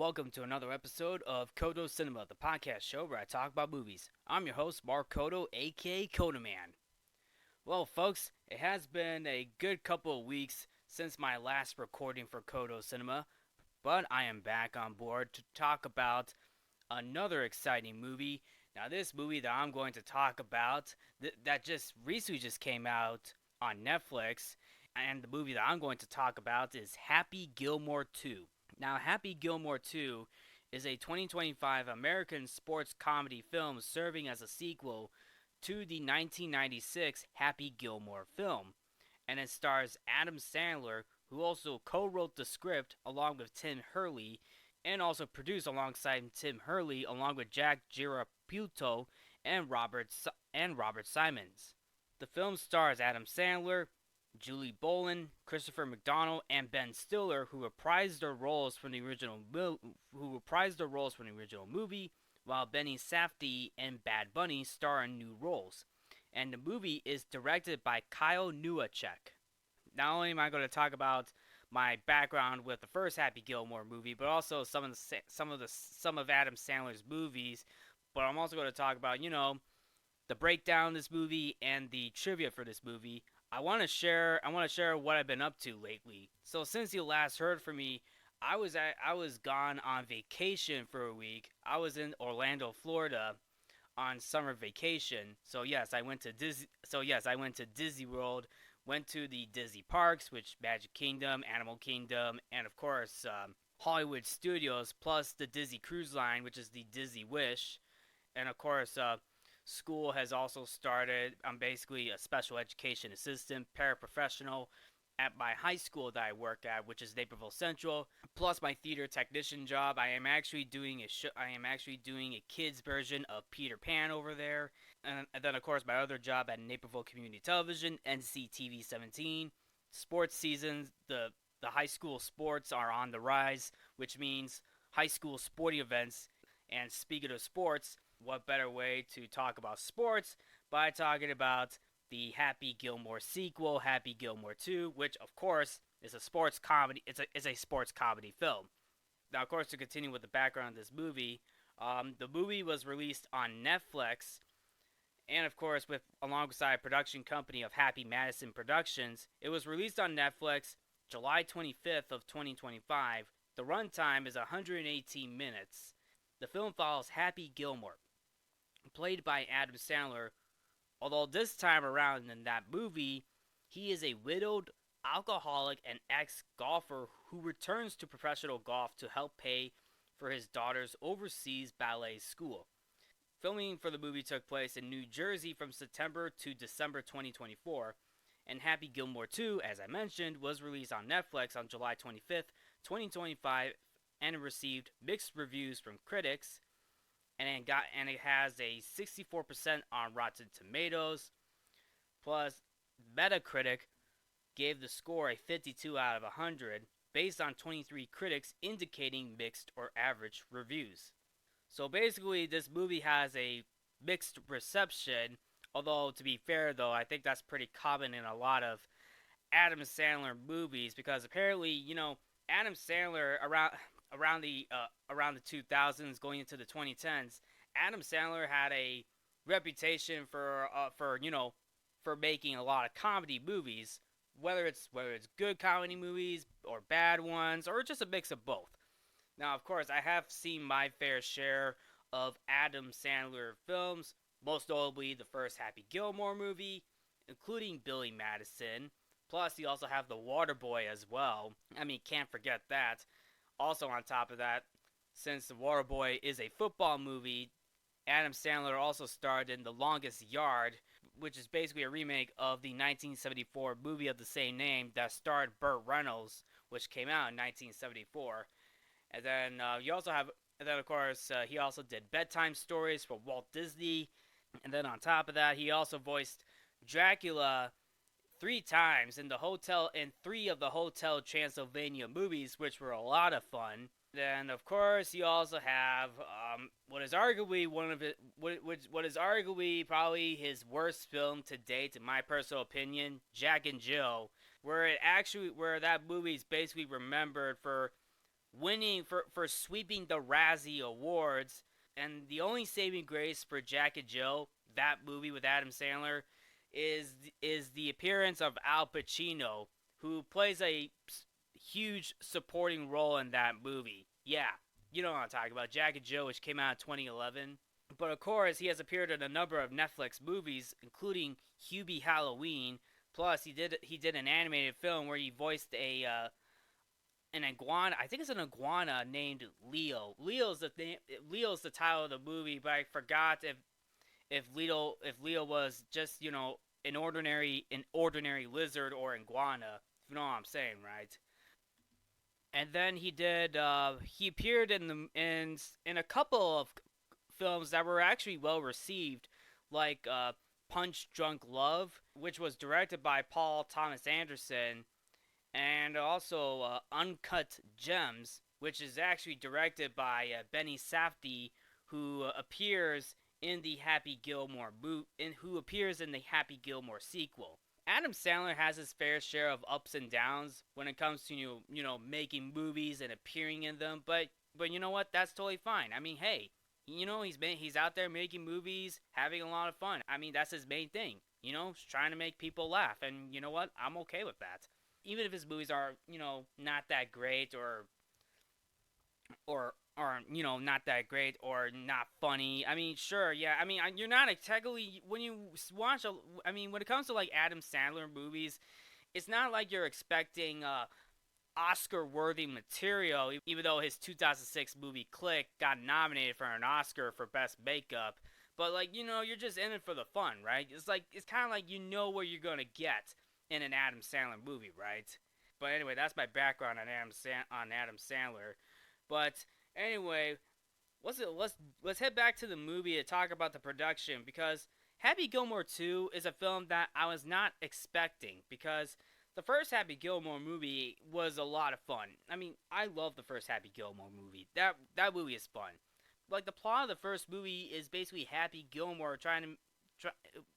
welcome to another episode of Codo Cinema, the podcast show where I talk about movies. I'm your host, Mark Codo, aka Codoman. Well, folks, it has been a good couple of weeks since my last recording for Codo Cinema, but I am back on board to talk about another exciting movie. Now, this movie that I'm going to talk about that just recently just came out on Netflix, and the movie that I'm going to talk about is Happy Gilmore 2. Now, Happy Gilmore 2 is a 2025 American sports comedy film serving as a sequel to the 1996 Happy Gilmore film, and it stars Adam Sandler, who also co-wrote the script along with Tim Hurley, and also produced alongside Tim Hurley along with Jack Giraputo and Robert Simons. The film stars Adam Sandler, Julie Boland, Christopher McDonald, and Ben Stiller, who reprised their roles from the original movie, while Benny Safdie and Bad Bunny star in new roles. And the movie is directed by Kyle Newacek. Not only am I going to talk about my background with the first Happy Gilmore movie, but also some of Adam Sandler's movies. But I'm also going to talk about the breakdown of this movie and the trivia for this movie. I want to share what I've been up to lately. So since you last heard from me, I was gone on vacation for a week. I was in Orlando, Florida, on summer vacation. I went to Disney World, went to the Disney parks, which Magic Kingdom, Animal Kingdom, and of course Hollywood Studios, plus the Disney Cruise Line, which is the Disney Wish, and of course school has also started. I'm basically a special education assistant, paraprofessional at my high school that I work at, which is Naperville Central. Plus my theater technician job. I am actually doing a kids version of Peter Pan over there. And then of course my other job at Naperville Community Television, NCTV 17. Sports seasons, the high school sports are on the rise, which means high school sporting events. And speaking of sports, what better way to talk about sports by talking about the Happy Gilmore sequel, Happy Gilmore 2, which of course is a sports comedy. It's a sports comedy film. Now, of course, to continue with the background of this movie, the movie was released on Netflix, and of course, with alongside production company of Happy Madison Productions, it was released on Netflix July 25th of 2025. The runtime is 118 minutes. The film follows Happy Gilmore, played by Adam Sandler, although this time around in that movie, he is a widowed, alcoholic, and ex-golfer who returns to professional golf to help pay for his daughter's overseas ballet school. Filming for the movie took place in New Jersey from September to December 2024, and Happy Gilmore 2, as I mentioned, was released on Netflix on July 25th, 2025, and it received mixed reviews from critics, and it has a 64% on Rotten Tomatoes. Plus, Metacritic gave the score a 52 out of 100, based on 23 critics indicating mixed or average reviews. So basically, this movie has a mixed reception, although to be fair though, I think that's pretty common in a lot of Adam Sandler movies, because apparently, Adam Sandler around the 2000s going into the 2010s, Adam Sandler had a reputation for making a lot of comedy movies, whether it's good comedy movies or bad ones or just a mix of both. Now, of course, I have seen my fair share of Adam Sandler films, most notably the first Happy Gilmore movie, including Billy Madison. Plus, you also have The Waterboy as well. I mean, can't forget that. Also, on top of that, since The Waterboy is a football movie, Adam Sandler also starred in The Longest Yard, which is basically a remake of the 1974 movie of the same name that starred Burt Reynolds, which came out in 1974. And then of course, he also did bedtime stories for Walt Disney. And then on top of that, he also voiced Dracula 3 times in three of the Hotel Transylvania movies, which were a lot of fun. Then, of course, you also have what is arguably probably his worst film to date, in my personal opinion, Jack and Jill, where that movie is basically remembered for winning for sweeping the Razzie Awards. And the only saving grace for Jack and Jill, that movie with Adam Sandler, is the appearance of Al Pacino, who plays a huge supporting role in that movie. Yeah, you know what I'm talking about. Jack and Jill, which came out in 2011. But of course, he has appeared in a number of Netflix movies, including Hubie Halloween. Plus, he did an animated film where he voiced a an iguana. I think it's an iguana named Leo. Leo's the title of the movie, but I forgot if Leo was just an ordinary lizard or iguana. If you know what I'm saying, right? And then he appeared in a couple of films that were actually well received, like Punch Drunk Love, which was directed by Paul Thomas Anderson, and also Uncut Gems, which is actually directed by Benny Safdie, who appears in the Happy Gilmore who appears in the Happy Gilmore sequel. Adam Sandler has his fair share of ups and downs when it comes to making movies and appearing in them, but you know what? That's totally fine. I mean, hey, he's out there making movies, having a lot of fun. I mean, that's his main thing. Trying to make people laugh, and you know what? I'm okay with that. Even if his movies are not that great or not that great or not funny. I mean, sure, yeah. I mean, you're not technically when you watch I mean, when it comes to like Adam Sandler movies, it's not like you're expecting Oscar-worthy material. Even though his 2006 movie Click got nominated for an Oscar for best makeup, but like you're just in it for the fun, right? It's kind of like what you're gonna get in an Adam Sandler movie, right? But anyway, that's my background on Adam Sandler. But anyway, let's head back to the movie to talk about the production, because Happy Gilmore 2 is a film that I was not expecting, because the first Happy Gilmore movie was a lot of fun. I mean, I love the first Happy Gilmore movie. That movie is fun. Like the plot of the first movie is basically Happy Gilmore trying to try,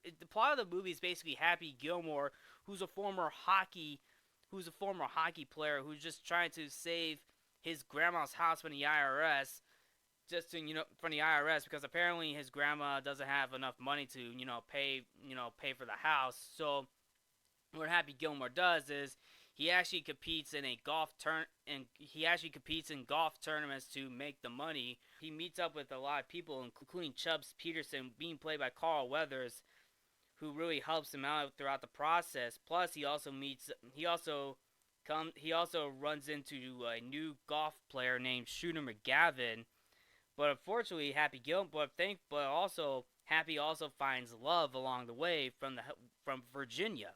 the plot of the movie is basically Happy Gilmore, who's a former hockey player who's just trying to save his grandma's house from the IRS, just to from the IRS, because apparently his grandma doesn't have enough money to pay for the house. So what Happy Gilmore does is he actually competes in a golf turn and he actually competes in golf tournaments to make the money. He meets up with a lot of people, including Chubbs Peterson, being played by Carl Weathers, who really helps him out throughout the process. Plus, he also runs into a new golf player named Shooter McGavin. But unfortunately, Happy also finds love along the way from Virginia,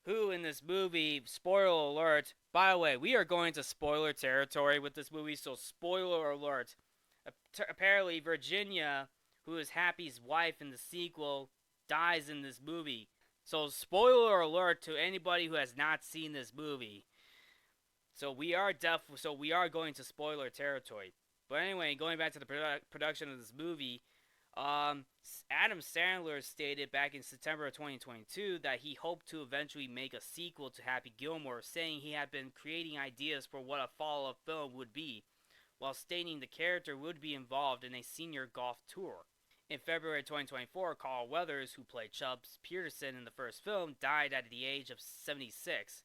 who in this movie, spoiler alert, by the way, we are going to spoiler territory with this movie, so spoiler alert. Apparently, Virginia, who is Happy's wife in the sequel, dies in this movie. So, spoiler alert to anybody who has not seen this movie. So we are going to spoiler territory. But anyway, going back to the production of this movie, Adam Sandler stated back in September of 2022 that he hoped to eventually make a sequel to Happy Gilmore, saying he had been creating ideas for what a follow-up film would be, while stating the character would be involved in a senior golf tour. In February 2024, Carl Weathers, who played Chubbs Peterson in the first film, died at the age of 76.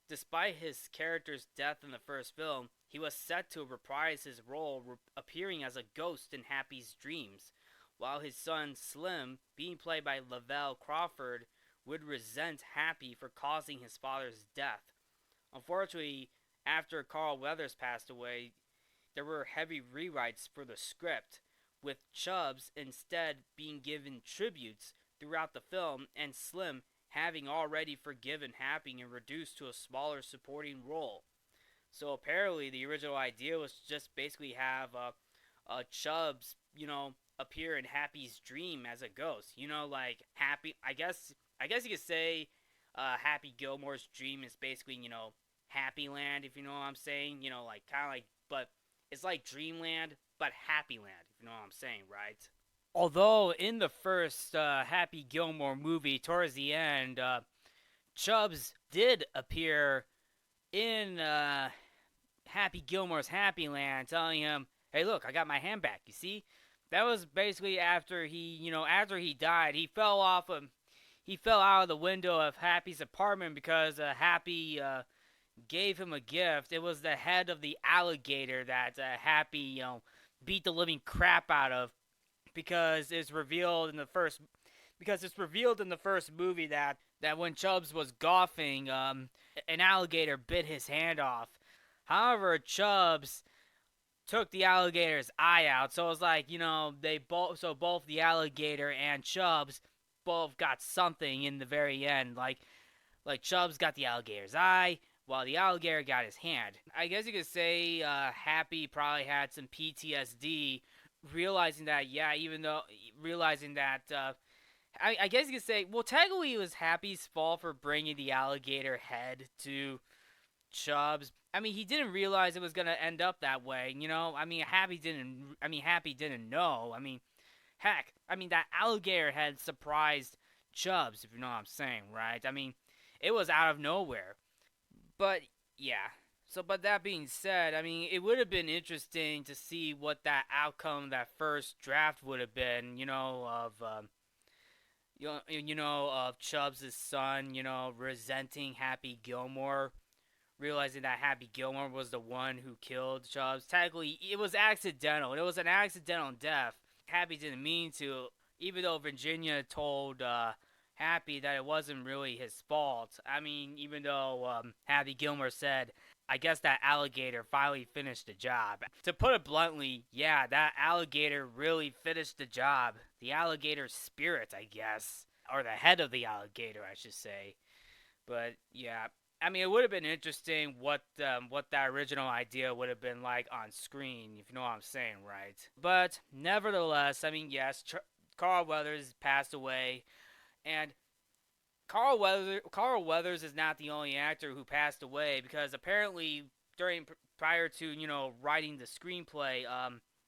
Despite his character's death in the first film, he was set to reprise his role, appearing as a ghost in Happy's dreams, while his son Slim, being played by Lavelle Crawford, would resent Happy for causing his father's death. Unfortunately, after Carl Weathers passed away, there were heavy rewrites for the script, with Chubbs instead being given tributes throughout the film, and Slim having already forgiven Happy and reduced to a smaller supporting role. So apparently, the original idea was just basically have Chubbs, appear in Happy's dream as a ghost. Like Happy. I guess you could say, Happy Gilmore's dream is basically Happy Land, if you know what I'm saying. Like kind of like, but it's like Dreamland, but Happy Land, if you know what I'm saying, right? Although in the first Happy Gilmore movie, towards the end, Chubbs did appear in Happy Gilmore's Happy Land, telling him, "Hey, look, I got my hand back. You see?" That was basically after after he died. He fell out of the window of Happy's apartment because Happy gave him a gift. It was the head of the alligator that Happy, beat the living crap out of because it's revealed in the first movie that when Chubbs was golfing, an alligator bit his hand off. However, Chubbs took the alligator's eye out, so it was like both the alligator and Chubbs both got something in the very end. Like Chubbs got the alligator's eye, while the alligator got his hand. I guess you could say Happy probably had some PTSD, realizing that I guess you could say, well, technically it was Happy's fault for bringing the alligator head to Chubbs. I mean, he didn't realize it was gonna end up that way. I mean, Happy didn't. I mean, Happy didn't know. I mean, heck, I mean that alligator head surprised Chubbs, if you know what I'm saying, right? I mean, it was out of nowhere. But yeah. So, but that being said, I mean, it would have been interesting to see what that outcome, that first draft would have been. Of Chubbs' son, resenting Happy Gilmore, realizing that Happy Gilmore was the one who killed Chubbs. Technically, it was accidental. It was an accidental death. Happy didn't mean to, even though Virginia told Happy that it wasn't really his fault. I mean, even though Happy Gilmore said, I guess that alligator finally finished the job. To put it bluntly, yeah, that alligator really finished the job. The alligator's spirit, I guess. Or the head of the alligator, I should say. But yeah, I mean, it would have been interesting what that original idea would have been like on screen, if you know what I'm saying, right? But nevertheless, I mean, yes, Carl Weathers passed away, and Carl Weathers is not the only actor who passed away, because apparently prior to writing the screenplay,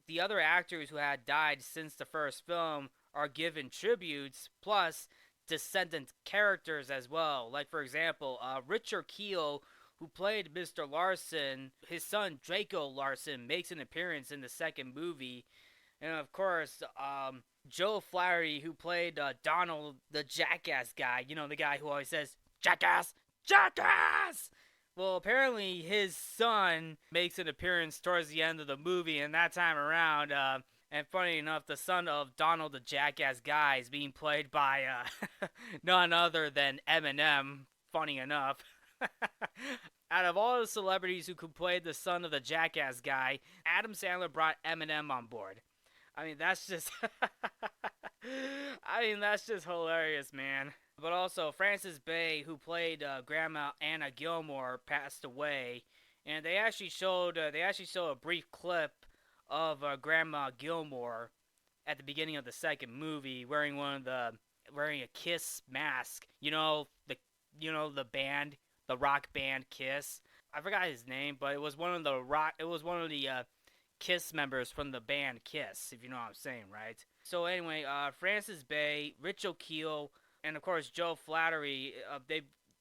the other actors who had died since the first film are given tributes plus descendant characters as well. Like for example, Richard Keel, who played Mr. Larson, his son Draco Larson makes an appearance in the second movie, and of course, Joe Flaherty, who played Donald, the jackass guy. The guy who always says, "Jackass! Jackass!" Well, apparently his son makes an appearance towards the end of the movie, and that time around, and funny enough, the son of Donald, the jackass guy, is being played by none other than Eminem, funny enough. Out of all the celebrities who could play the son of the jackass guy, Adam Sandler brought Eminem on board. I mean, that's just that's just hilarious, man. But also, Frances Bay, who played Grandma Anna Gilmore, passed away, and they actually showed a brief clip of Grandma Gilmore at the beginning of the second movie, wearing a Kiss mask. The band, the rock band Kiss. I forgot his name, but it was one of the Kiss members from the band Kiss, if you know what I'm saying, right? So anyway, Frances Bay, Rich O'Keel, and of course Joe Flaherty,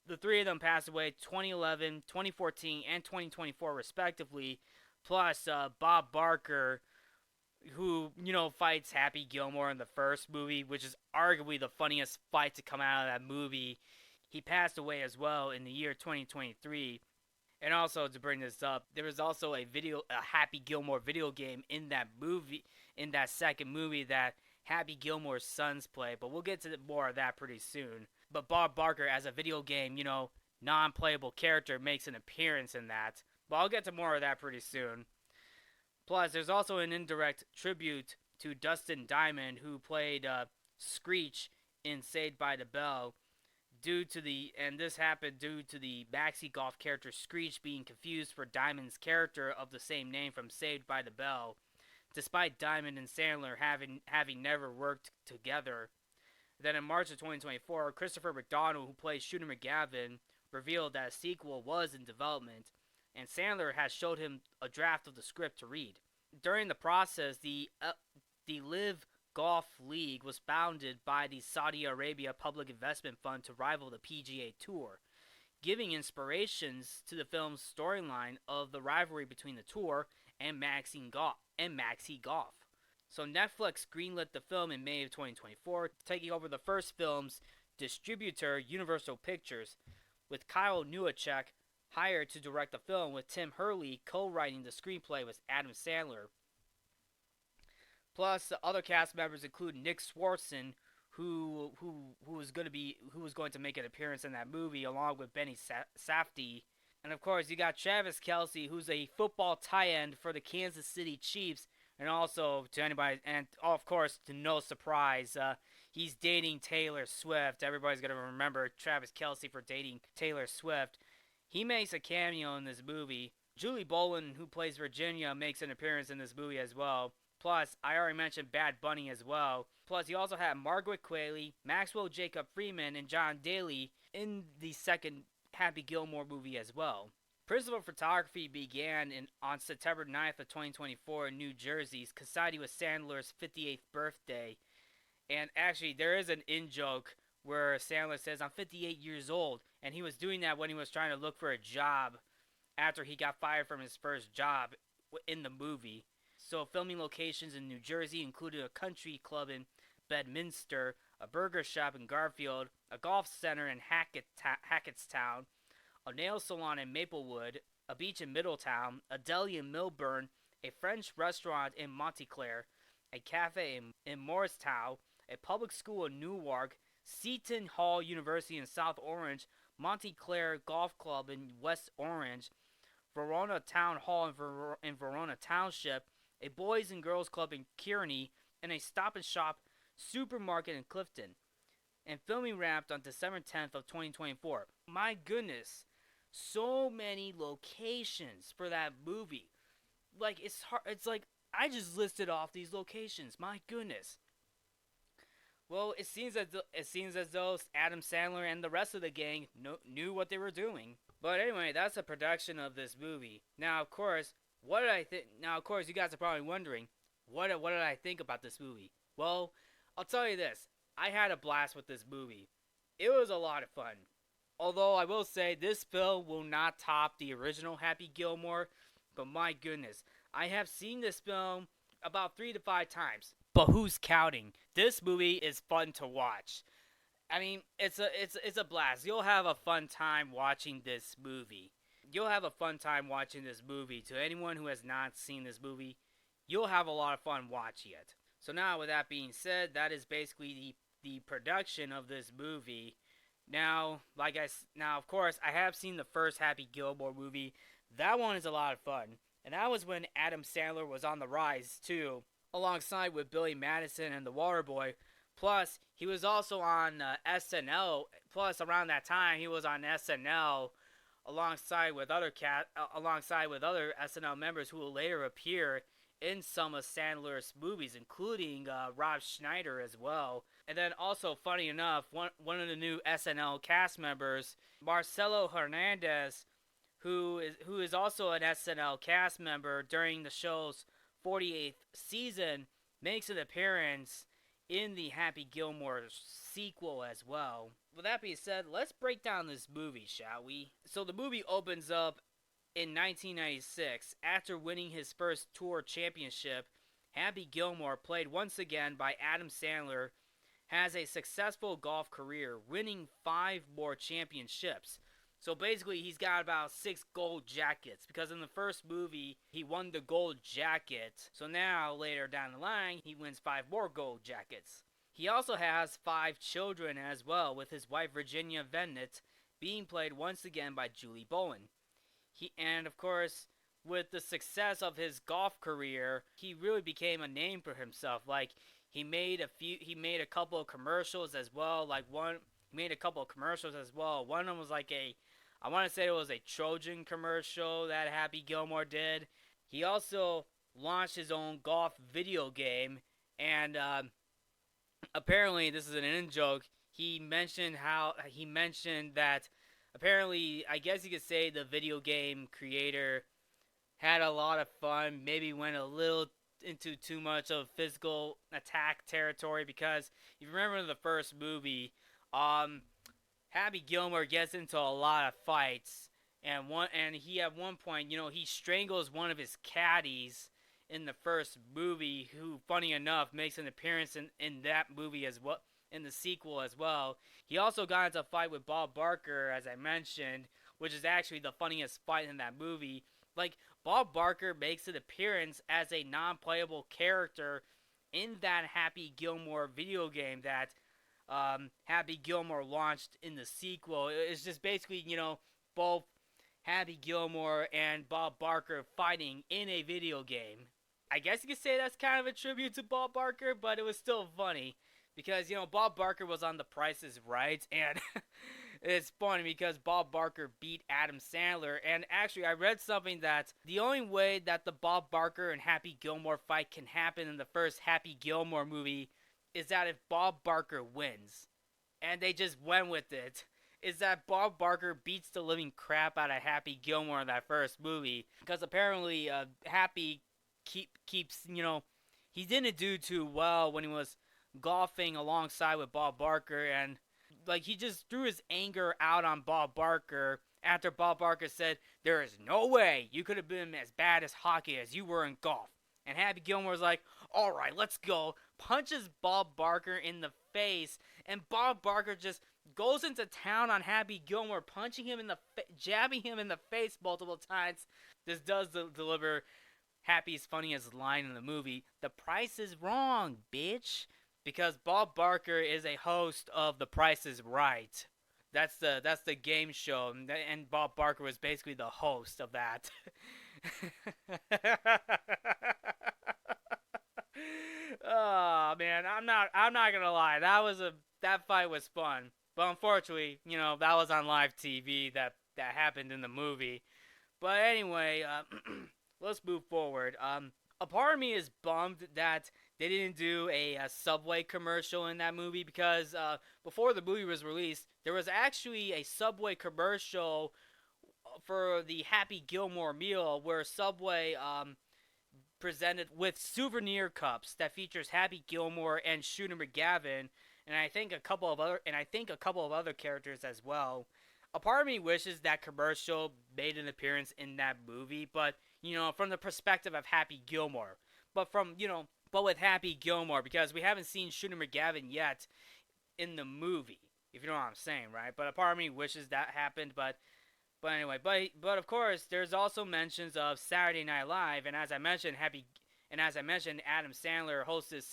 the three of them passed away 2011, 2014, and 2024 respectively, plus Bob Barker, who, fights Happy Gilmore in the first movie, which is arguably the funniest fight to come out of that movie. He passed away as well in the year 2023. And also, to bring this up, there was also a Happy Gilmore video game in that second movie that Happy Gilmore's sons play, but we'll get to more of that pretty soon. But Bob Barker, as a video game, non-playable character, makes an appearance in that. But I'll get to more of that pretty soon. Plus, there's also an indirect tribute to Dustin Diamond, who played Screech in Saved by the Bell, this happened due to the maxi golf character Screech being confused for Diamond's character of the same name from Saved by the Bell, despite Diamond and Sandler having never worked together. Then in March of 2024, Christopher McDonald, who plays Shooter McGavin, revealed that a sequel was in development, and Sandler has showed him a draft of the script to read. During the process, the Live Golf League was founded by the Saudi Arabia Public Investment Fund to rival the PGA Tour, giving inspirations to the film's storyline of the rivalry between the Tour and Maxi Golf. So Netflix greenlit the film in May of 2024, taking over the first film's distributor, Universal Pictures, with Kyle Newacek hired to direct the film, with Tim Hurley co-writing the screenplay with Adam Sandler. Plus, the other cast members include Nick Swartzen, who was going to make an appearance in that movie, along with Benny Safdie. And of course, you got Travis Kelce, who's a football tight end for the Kansas City Chiefs, and also to anybody, and of course, to no surprise, he's dating Taylor Swift. Everybody's gonna remember Travis Kelce for dating Taylor Swift. He makes a cameo in this movie. Julie Bowen, who plays Virginia, makes an appearance in this movie as well. Plus, I already mentioned Bad Bunny as well. Plus, you also have Margaret Qualley, Maxwell Jacob Freeman, and John Daly in the second Happy Gilmore movie as well. Principal photography began on September 9th of 2024 in New Jersey, coinciding with Sandler's 58th birthday. And actually, there is an in-joke where Sandler says, "I'm 58 years old," and he was doing that when he was trying to look for a job after he got fired from his first job in the movie. So filming locations in New Jersey included a country club in Bedminster, a burger shop in Garfield, a golf center in Hackettstown, a nail salon in Maplewood, a beach in Middletown, a deli in Milburn, a French restaurant in Montclair, a cafe in Morristown, a public school in Newark, Seton Hall University in South Orange, Montclair Golf Club in West Orange, Verona Town Hall in Verona Township, a Boys and Girls Club in Kearney, and a Stop and Shop supermarket in Clifton. And filming wrapped on December 10th of 2024. My goodness, so many locations for that movie. Like, it's hard. It's like I just listed off these locations. My goodness. Well, it seems as though Adam Sandler and the rest of the gang knew what they were doing. But anyway, that's a production of this movie. Now, of course, what did I think? Now, of course, you guys are probably wondering, what did I think about this movie? Well, I'll tell you this. I had a blast with this movie. It was a lot of fun. Although I will say this film will not top the original Happy Gilmore, but my goodness, I have seen this film about 3 to 5 times. But who's counting? This movie is fun to watch. I mean, it's a blast. You'll have a fun time watching this movie. You'll have a fun time watching this movie. To anyone who has not seen this movie, you'll have a lot of fun watching it. So now, with that being said, that is basically the production of this movie. Now, of course, I have seen the first Happy Gilmore movie. That one is a lot of fun. And that was when Adam Sandler was on the rise, too, alongside with Billy Madison and the Waterboy. Plus, he was also on SNL. Plus, around that time, he was on SNL alongside with other SNL members who will later appear in some of Sandler's movies, including Rob Schneider as well. And then also, funny enough, one of the new SNL cast members, Marcelo Hernandez, who is also an SNL cast member during the show's 48th season, makes an appearance in the Happy Gilmore sequel as well. With that being said, let's break down this movie, shall we? So the movie opens up in 1996. After winning his first tour championship, Happy Gilmore, played once again by Adam Sandler, has a successful golf career, winning 5 more championships. So basically, he's got about 6 gold jackets, because in the first movie, he won the gold jacket. So now, later down the line, he wins 5 more gold jackets. He also has 5 children as well, with his wife Virginia Vennett being played once again by Julie Bowen. And of course, with the success of his golf career, he really became a name for himself. Like, he made a couple of commercials as well. One of them was like I want to say it was a Trojan commercial that Happy Gilmore did. He also launched his own golf video game, and apparently, this is an in-joke, he mentioned that apparently, I guess you could say the video game creator had a lot of fun, maybe went a little into too much of physical attack territory, because if you remember the first movie, Happy Gilmore gets into a lot of fights, and he at one point, he strangles one of his caddies in the first movie, who, funny enough, makes an appearance in that movie as well, in the sequel as well. He also got into a fight with Bob Barker, as I mentioned, which is actually the funniest fight in that movie. Like, Bob Barker makes an appearance as a non-playable character in that Happy Gilmore video game that Happy Gilmore launched in the sequel. It's just basically, both Happy Gilmore and Bob Barker fighting in a video game. I guess you could say that's kind of a tribute to Bob Barker, but it was still funny because, Bob Barker was on The Price is Right, and it's funny because Bob Barker beat Adam Sandler. And actually, I read something that the only way that the Bob Barker and Happy Gilmore fight can happen in the first Happy Gilmore movie is that if Bob Barker wins. And they just went with it. Is that Bob Barker beats the living crap out of Happy Gilmore in that first movie. Because apparently, Happy keeps, he didn't do too well when he was golfing alongside with Bob Barker. And, like, he just threw his anger out on Bob Barker after Bob Barker said, "There is no way you could have been as bad as hockey as you were in golf." And Happy Gilmore was like, "All right, let's go." Punches Bob Barker in the face, and Bob Barker just goes into town on Happy Gilmore, punching him in the jabbing him in the face multiple times. This does deliver Happy's funniest line in the movie: "The price is wrong, bitch," because Bob Barker is a host of The Price is Right. That's the game show, and Bob Barker was basically the host of that. Oh man, I'm not gonna lie. That fight was fun, but unfortunately, that was on live TV. That happened in the movie. But anyway, let's move forward. A part of me is bummed that they didn't do a Subway commercial in that movie because before the movie was released, there was actually a Subway commercial for the Happy Gilmore meal where Subway presented with souvenir cups that features Happy Gilmore and Shooter McGavin, and I think a couple of other characters as well. A part of me wishes that commercial made an appearance in that movie, but from the perspective of Happy Gilmore, but with Happy Gilmore, because we haven't seen Shooter McGavin yet in the movie, if you know what I'm saying, right? But a part of me wishes that happened, but anyway, but of course, there's also mentions of Saturday Night Live, and as I mentioned, Adam Sandler hosted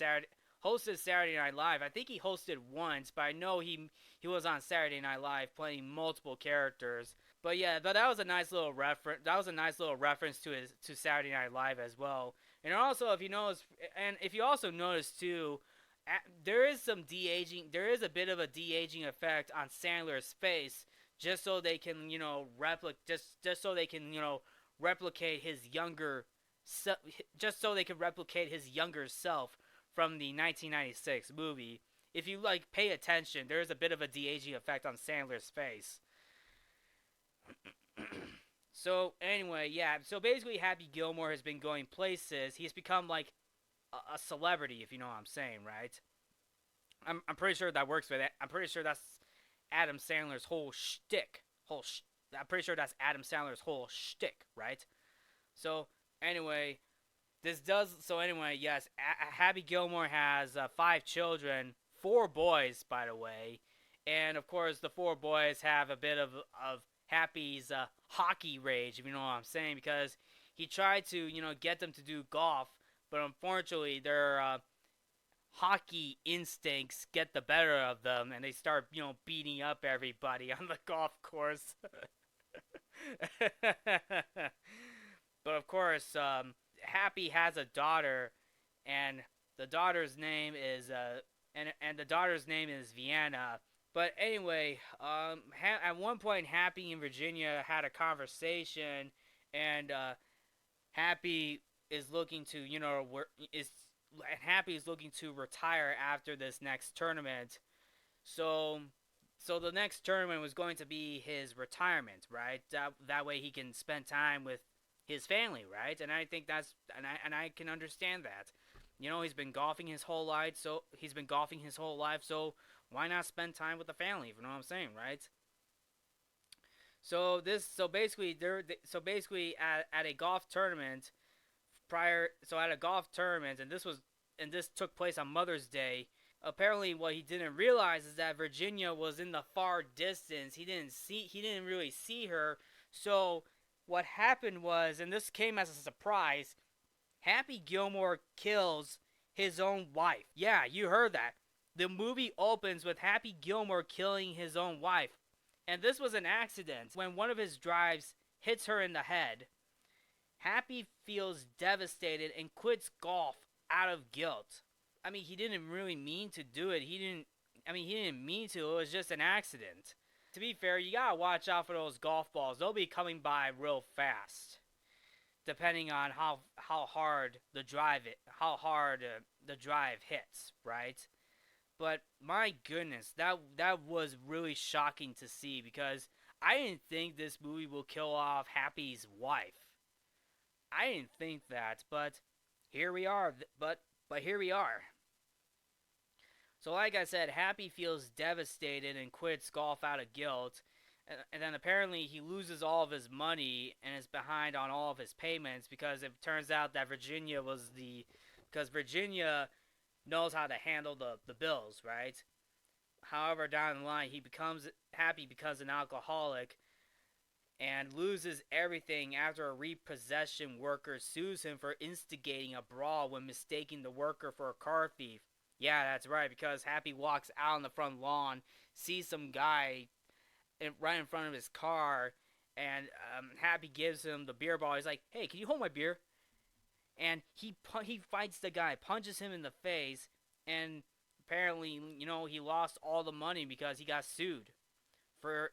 Saturday Night Live. I think he hosted once, but I know he was on Saturday Night Live playing multiple characters. But yeah, but that was a nice little reference. That was a nice little reference to Saturday Night Live as well. And also, if you also notice too, there is some de-aging. There is a bit of a de-aging effect on Sandler's face, just so they can just so they can replicate his younger just so they can replicate his younger self from the 1996 movie. If you pay attention, there is a bit of a de-aging effect on Sandler's face. So anyway, yeah. So basically, Happy Gilmore has been going places. He's become like a celebrity, if you know what I'm saying, right? I'm pretty sure that works for that. I'm pretty sure that's Adam Sandler's whole shtick. I'm pretty sure that's Adam Sandler's whole shtick, right? So anyway, yes. Happy Gilmore has 5 children, 4 boys, by the way, and of course the 4 boys have a bit of Happy's hockey rage, if you know what I'm saying, because he tried to get them to do golf, but unfortunately their hockey instincts get the better of them, and they start beating up everybody on the golf course. But of course, Happy has a daughter, and the daughter's name is Vienna. But anyway, at one point, Happy and Virginia had a conversation, and Happy is looking to Happy is looking to retire after this next tournament. So the next tournament was going to be his retirement, right? That way he can spend time with his family, right? And I think I can understand that. He's been golfing his whole life, so Why not spend time with the family? If you know what I'm saying, right? So basically at a golf tournament at a golf tournament, and this took place on Mother's Day. Apparently, what he didn't realize is that Virginia was in the far distance. He didn't really see her. So what happened was, and this came as a surprise, Happy Gilmore kills his own wife. Yeah, you heard that. The movie opens with Happy Gilmore killing his own wife. And this was an accident. When one of his drives hits her in the head, Happy feels devastated and quits golf out of guilt. I mean, he didn't really mean to do it. He didn't mean to. It was just an accident. To be fair, you gotta watch out for those golf balls. They'll be coming by real fast, depending on how hard the drive hits, right? But my goodness, that was really shocking to see because I didn't think this movie will kill off Happy's wife. I didn't think that, but here we are. But here we are. So like I said, Happy feels devastated and quits golf out of guilt. And then apparently he loses all of his money and is behind on all of his payments because it turns out that Virginia knows how to handle the bills, right? However, down the line, Happy becomes an alcoholic and loses everything after a repossession worker sues him for instigating a brawl when mistaking the worker for a car thief. Yeah, that's right, because Happy walks out on the front lawn, sees some guy right in front of his car, and Happy gives him the beer bottle. He's like, "Hey, can you hold my beer?" And he fights the guy, punches him in the face, and apparently, he lost all the money because he got sued for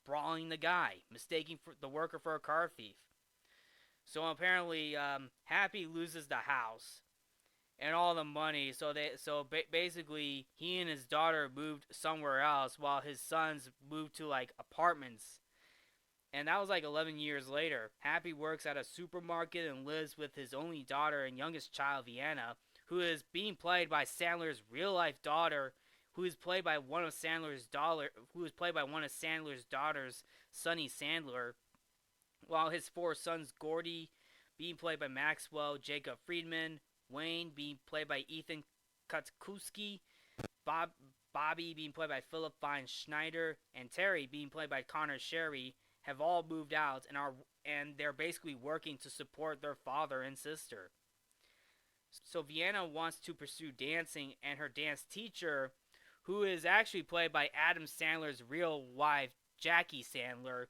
brawling the guy, mistaking the worker for a car thief. So apparently, Happy loses the house and all the money. Basically, he and his daughter moved somewhere else, while his sons moved to like apartments. And that was like 11 years later. Happy works at a supermarket and lives with his only daughter and youngest child, Vienna, who is being played by Sandler's real life daughter, who is played by one of Sandler's daughters, Sonny Sandler, while his four sons, Gordy, being played by Maxwell Jacob Friedman, Wayne being played by Ethan Kutkuski, Bobby being played by Philip Fine Schneider, and Terry being played by Connor Sherry, have all moved out and they're basically working to support their father and sister. So Vienna wants to pursue dancing, and her dance teacher, who is actually played by Adam Sandler's real wife, Jackie Sandler,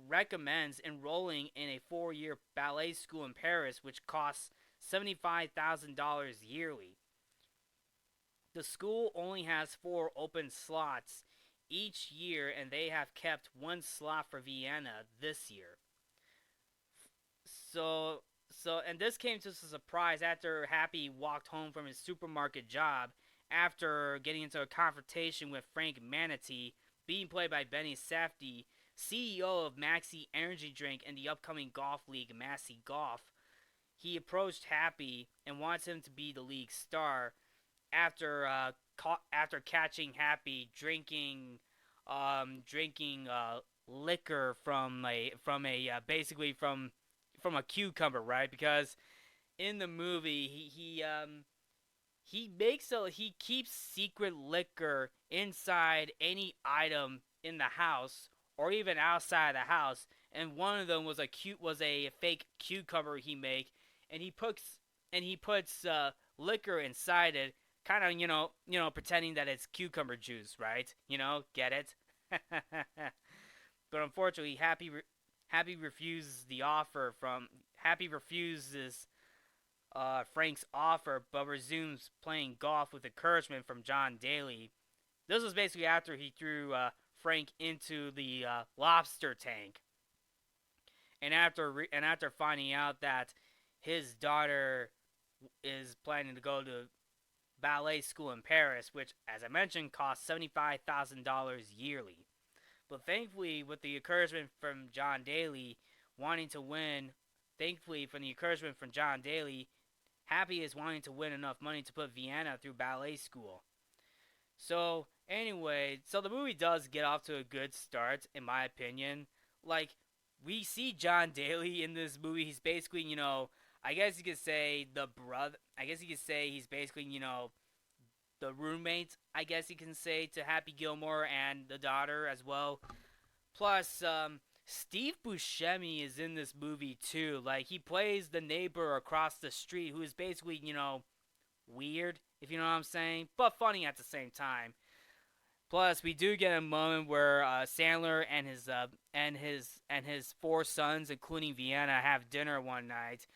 recommends enrolling in a 4-year ballet school in Paris, which costs $75,000 yearly. The school only has 4 open slots each year, and they have kept 1 slot for Vienna this year. And this came to a surprise after Happy walked home from his supermarket job after getting into a confrontation with Frank Manatee, being played by Benny Safdie, CEO of Maxi Energy Drink and the upcoming golf league Massey Golf. He approached Happy and wants him to be the league star after catching Happy drinking liquor from a cucumber, right? Because in the movie he keeps secret liquor inside any item in the house or even outside the house, and one of them was a fake cucumber he made, and he puts liquor inside it, kind of pretending that it's cucumber juice, right? Get it? But unfortunately, Happy refuses Frank's offer, but resumes playing golf with encouragement from John Daly. This was basically after he threw Frank into the lobster tank, and after finding out that his daughter is planning to go to ballet school in Paris, which, as I mentioned, costs $75,000 yearly. But thankfully, with the encouragement from John Daly wanting to win, Happy is wanting to win enough money to put Vienna through ballet school. So anyway, so the movie does get off to a good start, in my opinion. Like, we see John Daly in this movie. He's basically, I guess you could say the brother. I guess you could say he's basically, the roommate. I guess you can say to Happy Gilmore and the daughter as well. Plus, Steve Buscemi is in this movie too. Like, he plays the neighbor across the street who is basically, weird, if you know what I'm saying, but funny at the same time. Plus, we do get a moment where Sandler and his four sons, including Vienna, have dinner one night,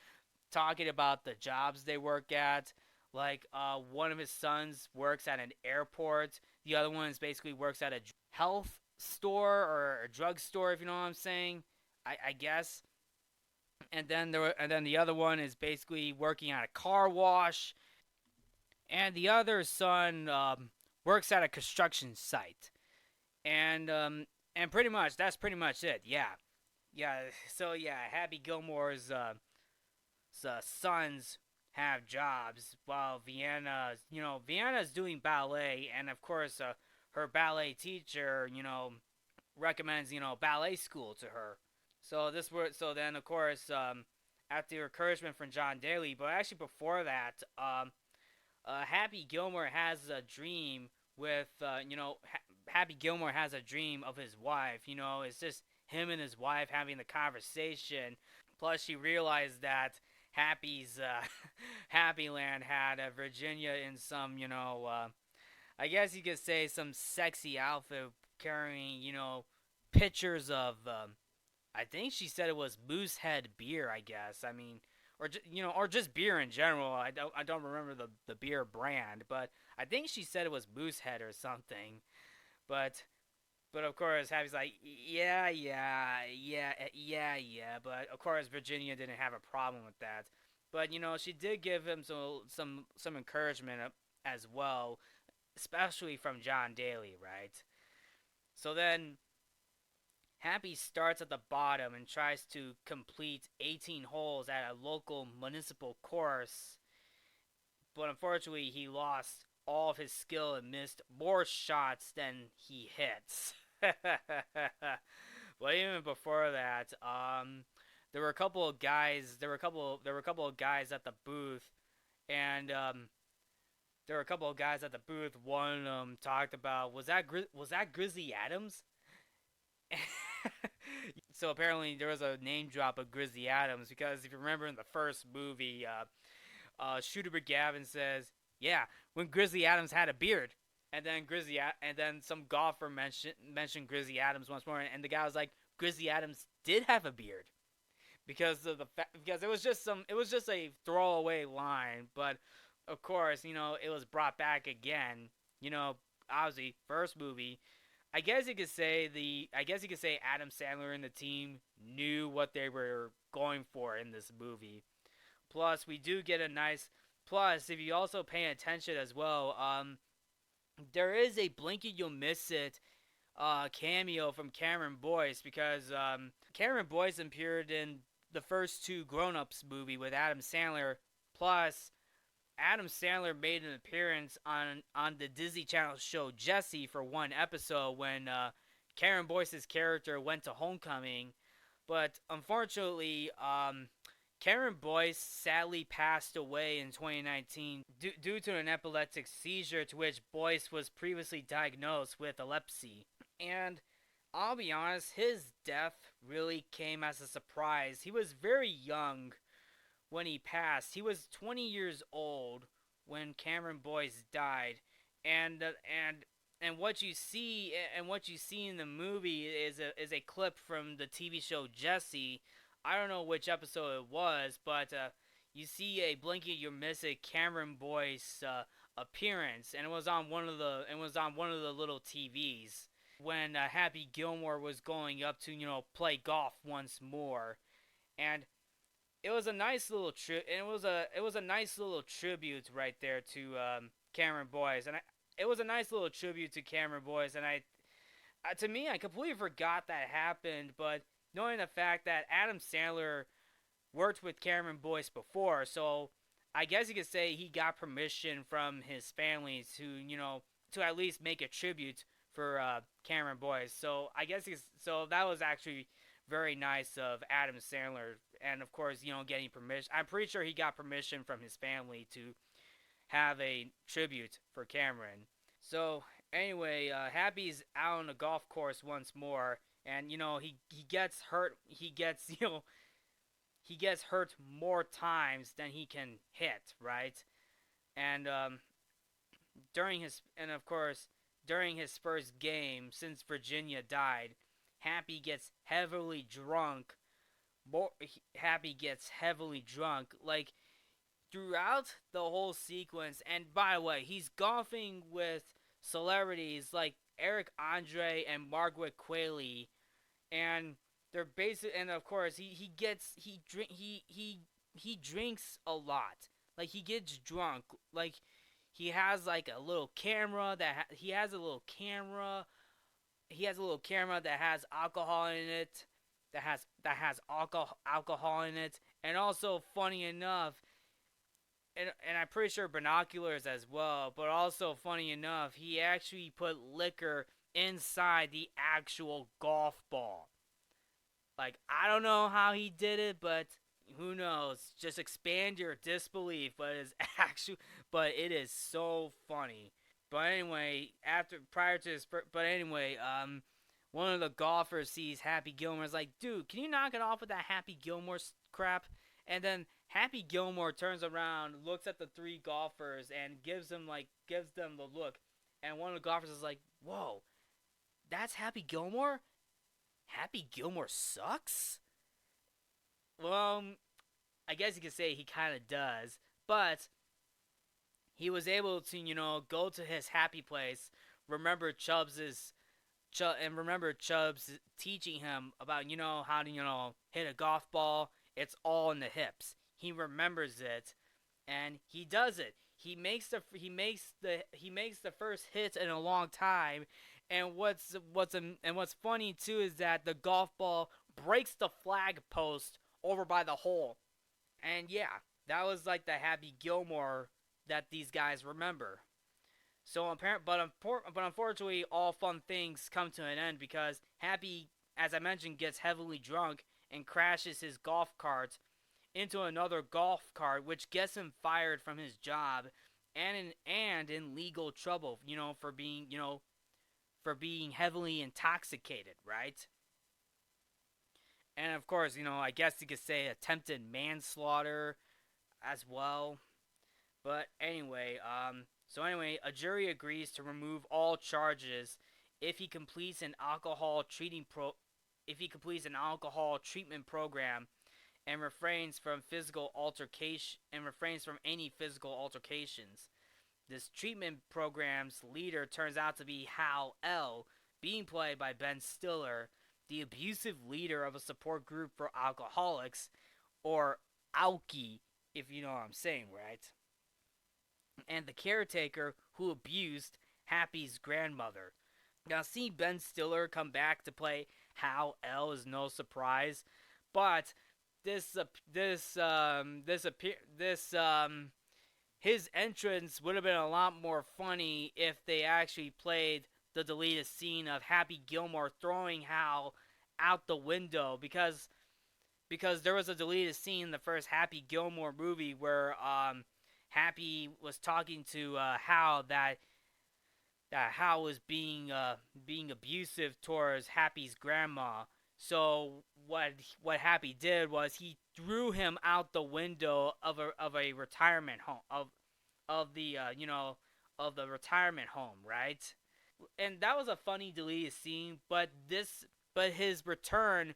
talking about the jobs they work at. Like, one of his sons works at an airport. The other one is basically works at a health store or a drug store, if you know what I'm saying. I guess. And then the other one is basically working at a car wash, and the other son works at a construction site. And pretty much that's pretty much it. Yeah, yeah. So yeah, Happy Gilmore's sons have jobs while Vienna's doing ballet, and of course her ballet teacher recommends ballet school to her. So then of course after encouragement from John Daly, but actually before that, Happy Gilmore has a dream with Happy Gilmore has a dream of his wife. It's just him and his wife having the conversation. Plus, she realized that Happy's Happy Land had Virginia in some, I guess you could say some sexy outfit carrying, pictures of, I think she said it was Moosehead beer. I guess. I mean, or just beer in general. I don't remember the beer brand, but I think she said it was Moosehead or something. But of course, Happy's like, yeah, yeah, yeah, yeah. But of course, Virginia didn't have a problem with that. But she did give him some encouragement as well, especially from John Daly, right? So then Happy starts at the bottom and tries to complete 18 holes at a local municipal course, but unfortunately he lost all of his skill and missed more shots than he hits. But even before that, there were a couple of guys. There were a couple of guys at the booth, and there were a couple of guys at the booth. One of them talked about was that Grizzly Adams? So apparently there was a name drop of Grizzly Adams because if you remember in the first movie, Shooter McGavin says, "Yeah, when Grizzly Adams had a beard." And then some golfer mentioned Grizzly Adams once more, and the guy was like, "Grizzly Adams did have a beard," because it was just a throwaway line, but of course it was brought back again. Obviously first movie. I guess you could say Adam Sandler and the team knew what they were going for in this movie. Plus, we do get a nice. Plus, if you also pay attention as well, there is a Blink and You'll Miss It cameo from Cameron Boyce because Cameron Boyce appeared in the first two Grown Ups movie with Adam Sandler. Plus, Adam Sandler made an appearance on the Disney Channel show Jessie for one episode when Cameron Boyce's character went to homecoming. But unfortunately, Cameron Boyce sadly passed away in 2019 due to an epileptic seizure to which Boyce was previously diagnosed with epilepsy. And I'll be honest, his death really came as a surprise. He was very young when he passed. He was 20 years old when Cameron Boyce died, and what you see in the movie is a clip from the TV show Jessie. I don't know which episode it was, but you see a Blinky You're Missing Cameron Boyce appearance, and it was on one of the little TVs when Happy Gilmore was going up to play golf once more, and it was a nice little it was a nice little tribute right there to Cameron Boyce, and it was a nice little tribute to Cameron Boyce, and to me, I completely forgot that happened, but knowing the fact that Adam Sandler worked with Cameron Boyce before, so I guess you could say he got permission from his family to to at least make a tribute for Cameron Boyce. So I guess so that was actually very nice of Adam Sandler, and of course getting permission. I'm pretty sure he got permission from his family to have a tribute for Cameron. So anyway, Happy's out on the golf course once more, and he gets hurt. He gets he gets hurt more times than he can hit, right? And of course during his first game since Virginia died, Happy gets heavily drunk. Happy gets heavily drunk, like throughout the whole sequence. And by the way, he's golfing with celebrities like Eric Andre and Margaret Qualley, and they're basic. And of course, he drinks a lot. Like he gets drunk. Like he has like a little camera he has a little camera. He has a little camera that has alcohol in it. That has alcohol in it. And also, funny enough, and I'm pretty sure binoculars as well. But also, funny enough, he actually put liquor inside the actual golf ball. Like, I don't know how he did it, but who knows? Just expand your disbelief. But it is so funny. But anyway, prior to this, but anyway, one of the golfers sees Happy Gilmore, is like, dude, can you knock it off with that Happy Gilmore crap? And then Happy Gilmore turns around, looks at the three golfers, and gives them the look. And one of the golfers is like, whoa, that's Happy Gilmore? Happy Gilmore sucks? Well, I guess you could say he kind of does. But he was able to, go to his happy place, remember remember Chubbs teaching him about, how to, hit a golf ball. It's all in the hips. He remembers it, and he does it. He makes the first hit in a long time. And what's funny too is that the golf ball breaks the flag post over by the hole. And yeah, that was like the Happy Gilmore that these guys remember. So but unfortunately, all fun things come to an end because Happy, as I mentioned, gets heavily drunk and crashes his golf cart into another golf cart, which gets him fired from his job and in legal trouble, for being heavily intoxicated, right? And of course, I guess you could say attempted manslaughter as well. But anyway, a jury agrees to remove all charges if he completes an alcohol treating pro if he completes an alcohol treatment program and refrains from any physical altercations. This treatment program's leader turns out to be Hal L., being played by Ben Stiller, the abusive leader of a support group for alcoholics, or Alki, if you know what I'm saying, right? And the caretaker who abused Happy's grandmother. Now, seeing Ben Stiller come back to play Hal L is no surprise, but this this this appear this his entrance would have been a lot more funny if they actually played the deleted scene of Happy Gilmore throwing Hal out the window, because there was a deleted scene in the first Happy Gilmore movie where Happy was talking to Hal that Hal was being abusive towards Happy's grandma. So what Happy did was he threw him out the window of a retirement home of the of the retirement home, right? And that was a funny deleted scene, but his return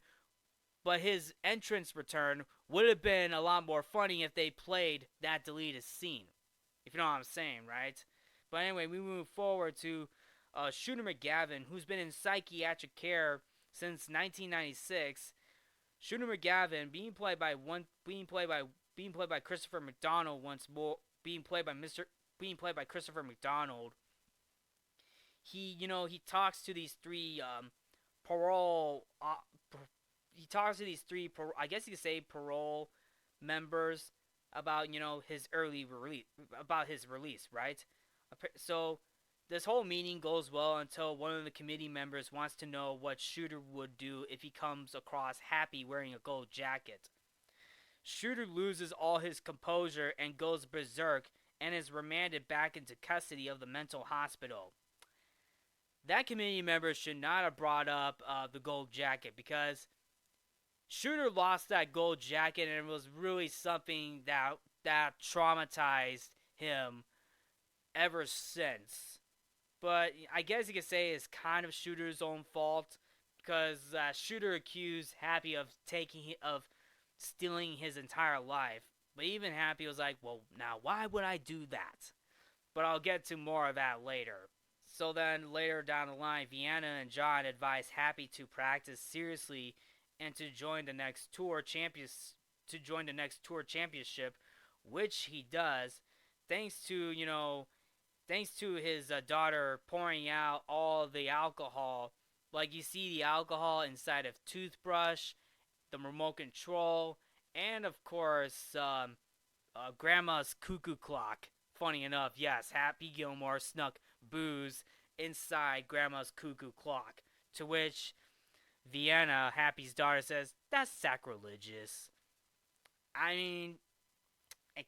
but his entrance return would have been a lot more funny if they played that deleted scene. If you know what I'm saying, right? But anyway, we move forward to Shooter McGavin, who's been in psychiatric care since 1996. Shooter McGavin, being played by Christopher McDonald once more, being played by Christopher McDonald. He talks to these three parole. He talks to these three, I guess you could say, parole members about his early release, about his release, right? So this whole meeting goes well until one of the committee members wants to know what Shooter would do if he comes across Happy wearing a gold jacket. Shooter loses all his composure and goes berserk and is remanded back into custody of the mental hospital. That committee member should not have brought up the gold jacket because Shooter lost that gold jacket and it was really something that traumatized him ever since. But I guess you could say it's kind of Shooter's own fault because Shooter accused Happy of stealing his entire life. But even Happy was like, "Well, now why would I do that?" But I'll get to more of that later. So then later down the line, Vienna and John advise Happy to practice seriously and to join the next tour championship, which he does, thanks to thanks to his daughter pouring out all the alcohol. Like you see the alcohol inside of toothbrush, the remote control, and of course Grandma's cuckoo clock. Funny enough, yes, Happy Gilmore snuck booze inside Grandma's cuckoo clock. To which Vienna, Happy's daughter, says, "That's sacrilegious." I mean, I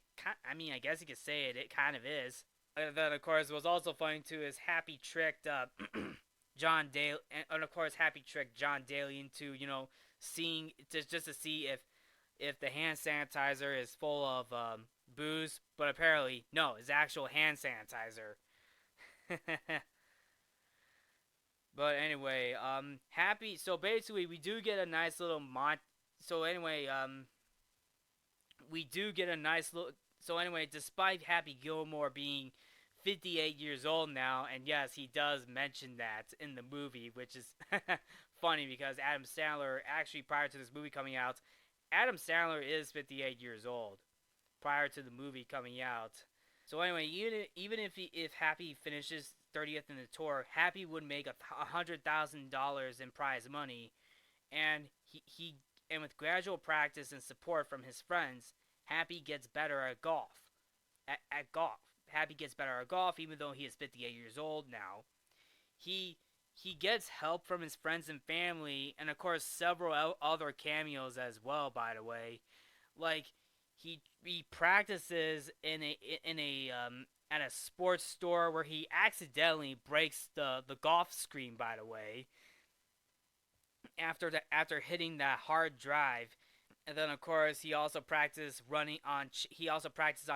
guess you could say it. It kind of is. And then, of course, what's also funny too is Happy tricked John Daly, and of course, Happy tricked John Daly into seeing just to see if the hand sanitizer is full of booze, but apparently no, it's actual hand sanitizer. But anyway, Happy. So basically, we do get a nice little mod. So anyway, we do get a nice little. So anyway, despite Happy Gilmore being 58 years old now, and yes, he does mention that in the movie, which is funny because Adam Sandler actually prior to this movie coming out, Adam Sandler is 58 years old prior to the movie coming out. So anyway, even if Happy finishes 30th in the tour, Happy would make $100,000 in prize money, and with gradual practice and support from his friends, Happy gets better at golf. At golf, Happy gets better at golf, even though he is 58 years old now. He he gets help from his friends and family, and of course several other cameos as well. By the way, like he practices in a at a sports store where he accidentally breaks the golf screen. By the way, after hitting that hard drive, and then of course he also practiced on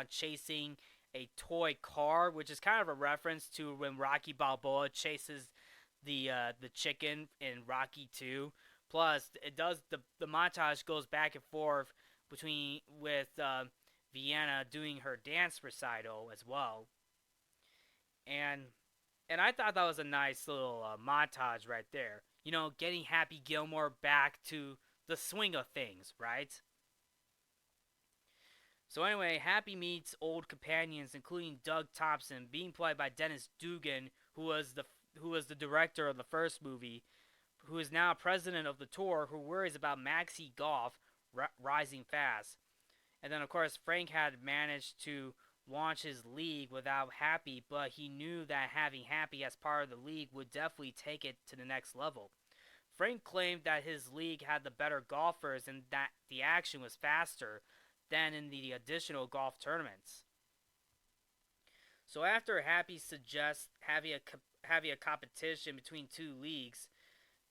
chasing a toy car, which is kind of a reference to when Rocky Balboa chases the chicken in Rocky 2. Plus, it does the montage goes back and forth between with Vienna doing her dance recital as well, and I thought that was a nice little montage right there. You know, getting Happy Gilmore back to the swing of things, right? So anyway, Happy meets old companions, including Doug Thompson, being played by Dennis Dugan, who was the director of the first movie, who is now president of the tour, who worries about Maxi Golf rising fast. And then, of course, Frank had managed to launch his league without Happy, but he knew that having Happy as part of the league would definitely take it to the next level. Frank claimed that his league had the better golfers and that the action was faster than in the additional golf tournaments. So after Happy suggests having a competition between two leagues,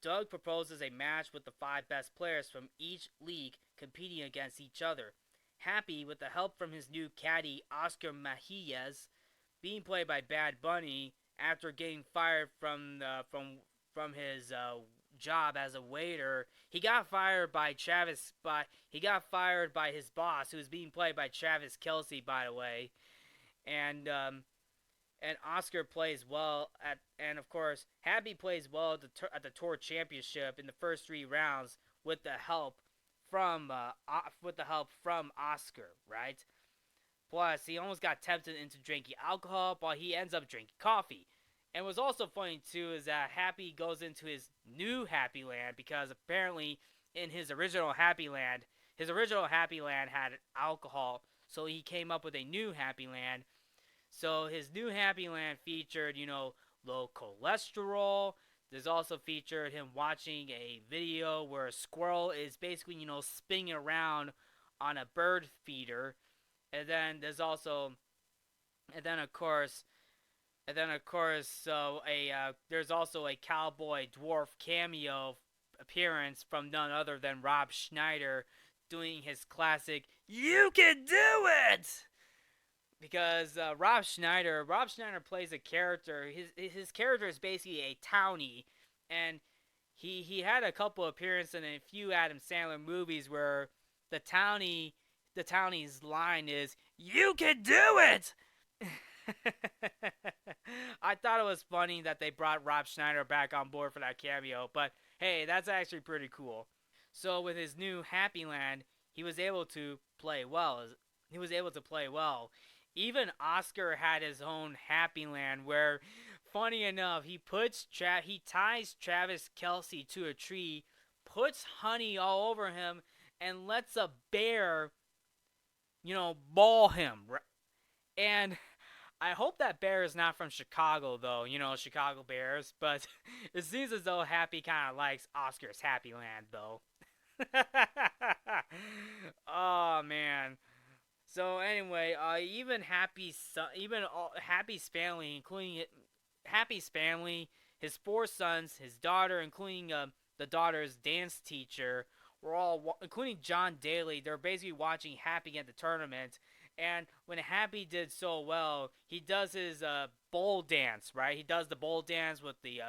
Doug proposes a match with the five best players from each league competing against each other. Happy, with the help from his new caddy Oscar Mejias, being played by Bad Bunny, after getting fired from his job as a waiter, he got fired by his boss, who was being played by Travis Kelsey, by the way, and Oscar plays well and of course Happy plays well at the tour championship in the first 3 rounds with the help from Oscar, right? Plus, he almost got tempted into drinking alcohol, but he ends up drinking coffee. And what's also funny too is that Happy goes into his new Happy Land because apparently in his original Happy Land had alcohol So he came up with a new Happy Land. So his new Happy Land featured, low cholesterol. There's also featured him watching a video where a squirrel is basically, spinning around on a bird feeder. And then there's also, and then of course, there's also a cowboy dwarf cameo appearance from none other than Rob Schneider doing his classic "You can do it." Because Rob Schneider plays a character. His character is basically a townie, and he had a couple appearances in a few Adam Sandler movies where the townie the townie's line is "You can do it." I thought it was funny that they brought Rob Schneider back on board for that cameo, but hey, that's actually pretty cool. So with his new Happy Land, he was able to play well. He was able to play well. Even Oscar had his own Happy Land where, funny enough, he ties Travis Kelce to a tree, puts honey all over him, and lets a bear, maul him. And I hope that bear is not from Chicago, though. Chicago Bears. But it seems as though Happy kind of likes Oscar's Happy Land, though. Oh man. So anyway, even Happy's family, including Happy's family, his four sons, his daughter, including the daughter's dance teacher, were all, including John Daly. They're basically watching Happy at the tournament. And when Happy did so well, he does his bowl dance, right? He does the bowl dance with the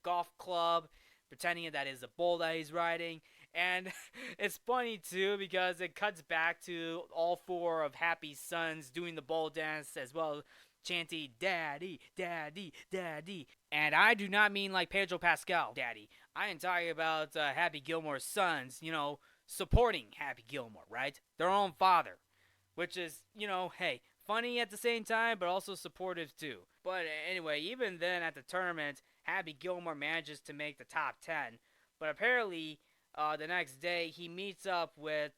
golf club, pretending that is a bull that he's riding. And it's funny too because it cuts back to all four of Happy's sons doing the bowl dance as well, chanting "Daddy, Daddy, Daddy." And I do not mean like Pedro Pascal, Daddy. I am talking about Happy Gilmore's sons, supporting Happy Gilmore, right? Their own father, which is, hey, funny at the same time, but also supportive too. But anyway, even then at the tournament, Happy Gilmore manages to make the top 10. But apparently, the next day he meets up with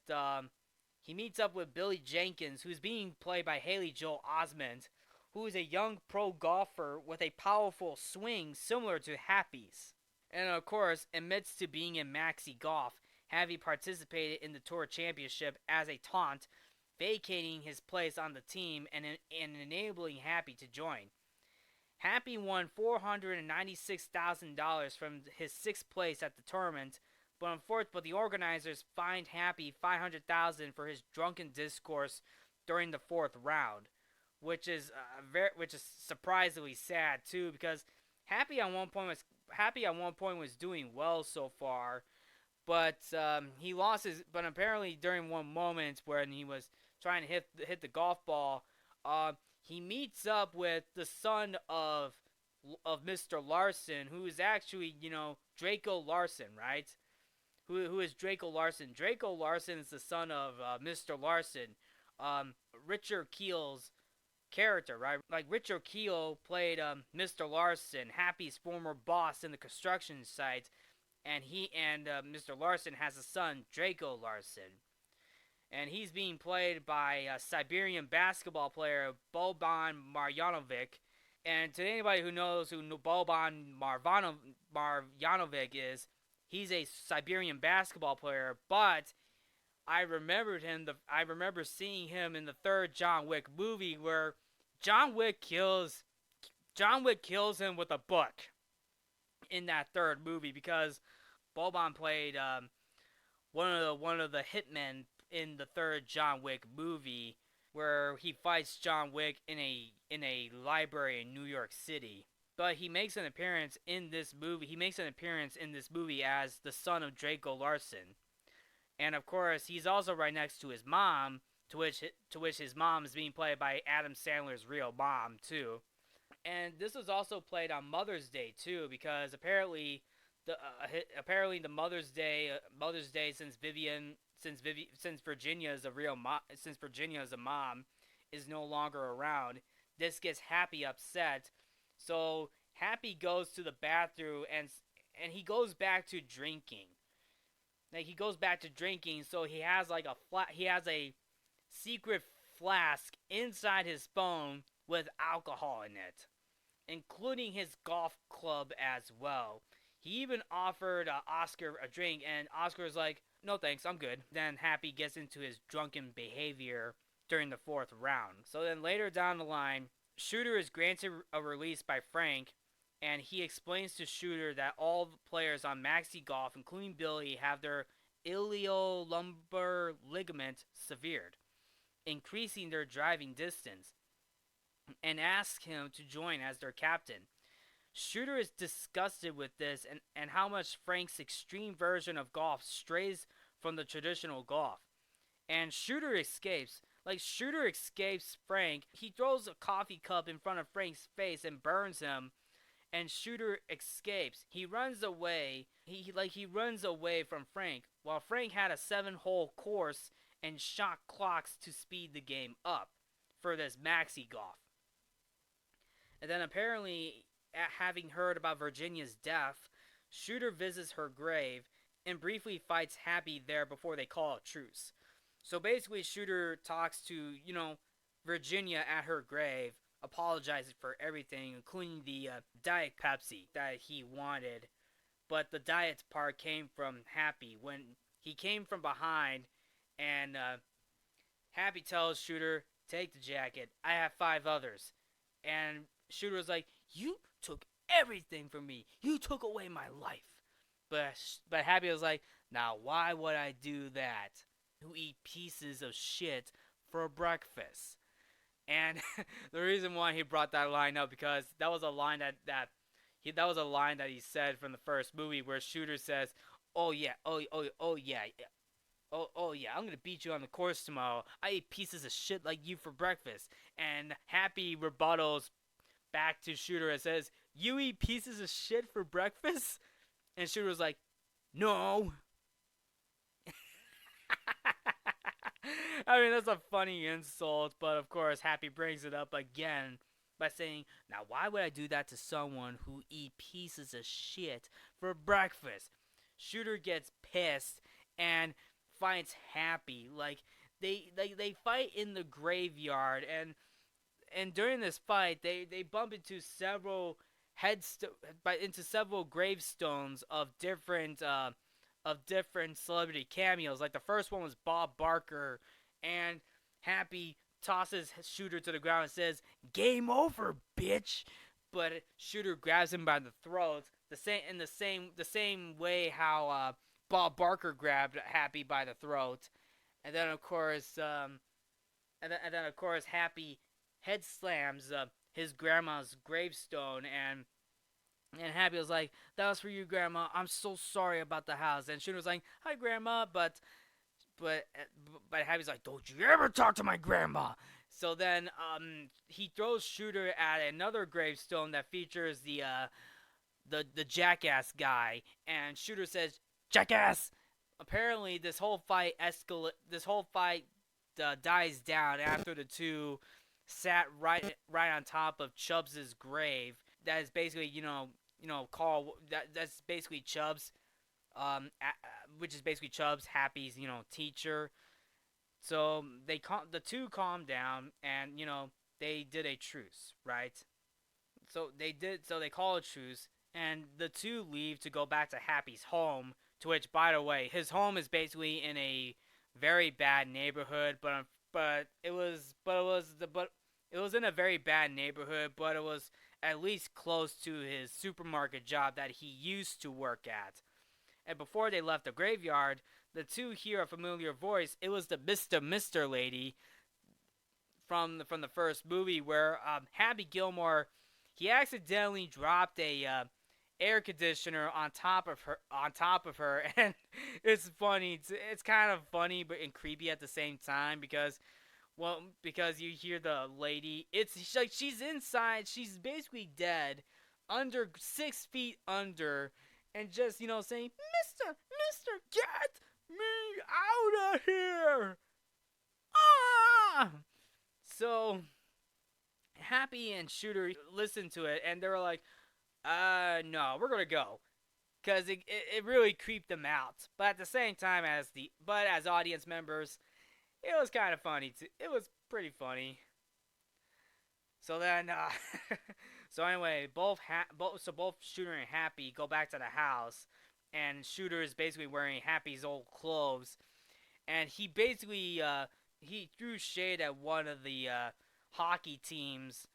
Billy Jenkins, who's being played by Haley Joel Osment, who is a young pro golfer with a powerful swing similar to Happy's. And of course, amidst to being in Maxi Golf, Happy participated in the Tour Championship as a taunt, vacating his place on the team and enabling Happy to join. Happy won $496,000 from his sixth place at the tournament, but the organizers fined Happy $500,000 for his drunken discourse during the fourth round, which is surprisingly sad too, because Happy at one point was doing well so far, but he lost his. But apparently during one moment when he was trying to hit the golf ball, he meets up with the son of Mr. Larson, who is actually Draco Larson, right? Who is Draco Larson? Draco Larson is the son of Mr. Larson, Richard Keel's character, right? Like Richard Keel played Mr. Larson, Happy's former boss in the construction site, and Mr. Larson has a son, Draco Larson, and he's being played by Siberian basketball player Boban Marjanovic. And to anybody who knows who Boban Marjanovic is, he's a Siberian basketball player, but I remember seeing him in the third John Wick movie where John Wick kills him with a book in that third movie, because Boban played one of the hitmen in the third John Wick movie, where he fights John Wick in a library in New York City. But he makes an appearance in this movie. As the son of Draco Larson. And of course, he's also right next to his mom, to which his mom is being played by Adam Sandler's real mom too. And this was also played on Mother's Day too, because apparently the Mother's Day since Virginia is a mom is no longer around, this gets Happy upset. So Happy goes to the bathroom and he goes back to drinking. So he has a secret flask inside his phone with alcohol in it, including his golf club as well. He even offered Oscar a drink, and Oscar was like, "No thanks, I'm good." Then Happy gets into his drunken behavior during the fourth round. So then later down the line, Shooter is granted a release by Frank, and he explains to Shooter that all the players on Maxi Golf, including Billy, have their iliolumbar ligament severed, increasing their driving distance, and asks him to join as their captain. Shooter is disgusted with this and how much Frank's extreme version of golf strays from the traditional golf. And Shooter escapes. Like, Shooter escapes Frank. He throws a coffee cup in front of Frank's face and burns him. And Shooter escapes. He runs away. He runs away from Frank. While Frank had a 7-hole course and shot clocks to speed the game up for this maxi golf. And then apparently, having heard about Virginia's death, Shooter visits her grave and briefly fights Happy there before they call a truce. So basically, Shooter talks to, Virginia at her grave, apologizes for everything, including the Diet Pepsi that he wanted. But the diet part came from Happy when he came from behind, and Happy tells Shooter, "Take the jacket. I have 5 others." And Shooter was like, "You took everything from me. You took away my life." But Happy was like, "Now why would I do that? Who eat pieces of shit for breakfast?" And the reason why he brought that line up, because that was a line that was a line that he said from the first movie, where Shooter says, "Oh yeah, oh yeah, oh yeah, I'm gonna beat you on the course tomorrow. I eat pieces of shit like you for breakfast." And Happy rebuttals back to Shooter and says, "You eat pieces of shit for breakfast?" And Shooter was like, "No." I mean, that's a funny insult, but of course, Happy brings it up again by saying, "Now, why would I do that to someone who eat pieces of shit for breakfast?" Shooter gets pissed and fights Happy. Like, they fight in the graveyard, and during this fight, they bump into several into several gravestones of different celebrity cameos. Like, the first one was Bob Barker, and Happy tosses Shooter to the ground and says, "Game over, bitch!" But Shooter grabs him by the throat, the same way how Bob Barker grabbed Happy by the throat, and then of course, Happy head slams his grandma's gravestone, and Happy was like, "That was for you, Grandma. I'm so sorry about the house." And Shooter was like, "Hi, Grandma," but Happy's like, "Don't you ever talk to my grandma." So then he throws Shooter at another gravestone that features the jackass guy, and Shooter says, "Jackass." Apparently, this whole fight dies down after the two sat right on top of Chubbs' grave. That is basically, Carl. That's basically Chubbs, which is basically Chubbs, Happy's, teacher. So the two calmed down, and they did a truce, right? So they call a truce, and the two leave to go back to Happy's home. To which, by the way, his home is basically in a very bad neighborhood, but it was in a very bad neighborhood, but it was at least close to his supermarket job that he used to work at. And before they left the graveyard, the two hear a familiar voice. It was the Mister lady from the first movie, where Happy Gilmore, he accidentally dropped a air conditioner on top of her, and it's funny. It's kind of funny and creepy at the same time, because you hear the lady. It's like she's inside. She's basically dead, 6 feet under, and just saying, "Mister, get me out of here!" Ah! So Happy and Shooter listened to it, and they were like, "No, we're gonna go," because it really creeped them out. But at the same time, as audience members, it was kind of funny too. Pretty funny. So then, so anyway, both Shooter and Happy go back to the house, and Shooter is basically wearing Happy's old clothes, and he basically he threw shade at one of the hockey teams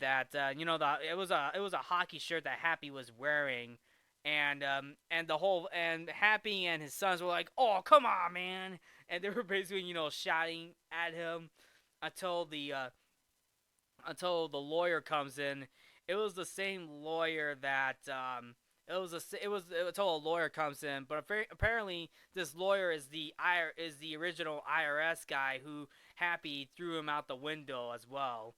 that it was a hockey shirt that Happy was wearing, and the whole and Happy and his sons were like, "Oh, come on, man!" And they were basically shouting at him until the uh, until the lawyer comes in. It was the same lawyer that it was until a lawyer comes in, but apparently this lawyer is the original IRS guy who Happy threw him out the window as well.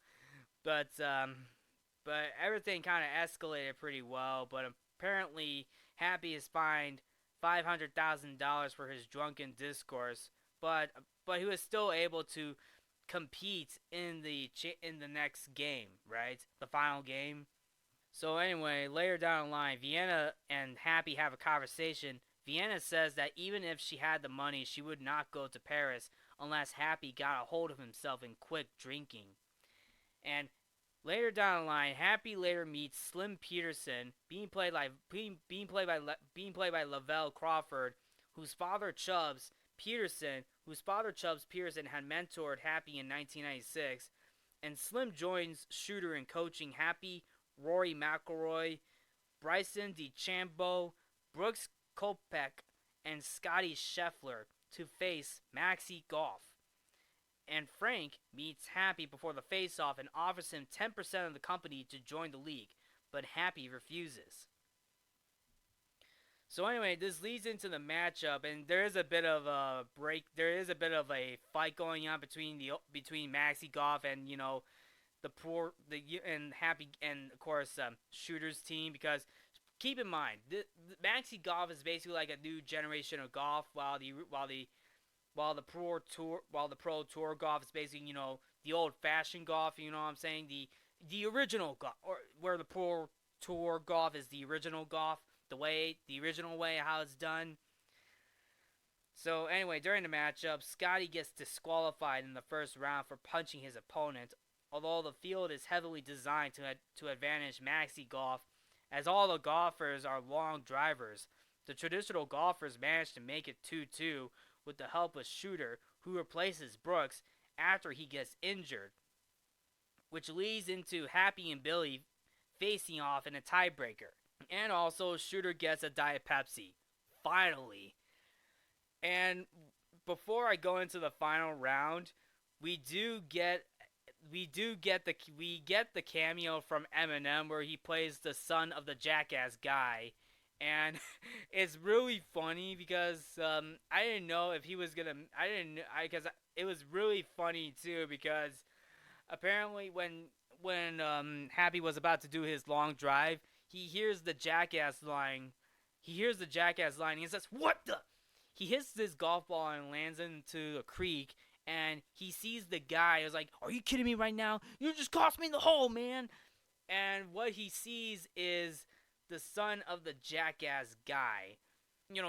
But but everything kind of escalated pretty well. But apparently Happy is fined $500,000 for his drunken discourse. But he was still able to compete in the next game, right? The final game. So anyway, later down the line, Vienna and Happy have a conversation. Vienna says that even if she had the money, she would not go to Paris unless Happy got a hold of himself and quit drinking. And later down the line, Happy later meets Slim Peterson, being played by Lavelle Crawford, whose father Chubbs Peterson had mentored Happy in 1996, and Slim joins Shooter in coaching Happy, Rory McIlroy, Bryson DeChambeau, Brooks Koepka, and Scotty Scheffler to face Maxi Golf. And Frank meets Happy before the face-off and offers him 10% of the company to join the league, but Happy refuses. So anyway, this leads into the matchup, and there is a bit of a break. There is a bit of a fight going on between Maxi Golf and and Happy and of course Shooter's team, because keep in mind Maxi Golf is basically like a new generation of golf, while the pro tour golf is basically the old fashioned golf. You know what I'm saying? The original golf, or where the pro tour golf is the original golf, the original way how it's done. So anyway, during the matchup, Scotty gets disqualified in the first round for punching his opponent. Although the field is heavily designed to advantage Maxi Golf, as all the golfers are long drivers, the traditional golfers manage to make it 2-2 with the help of Shooter, who replaces Brooks after he gets injured, which leads into Happy and Billy facing off in a tiebreaker. And also, Shooter gets a Diet Pepsi. Finally. And before I go into the final round, we get the cameo from Eminem where he plays the son of the jackass guy, and it's really funny because I didn't know if he was gonna. I didn't. I because it was really funny too, because apparently when Happy was about to do his long drive, he hears the jackass line. He hears the jackass line. And he says, "What the?" He hits this golf ball and lands into a creek. And he sees the guy. Is like, "Are you kidding me right now? You just cost me the hole, man!" And what he sees is the son of the jackass guy.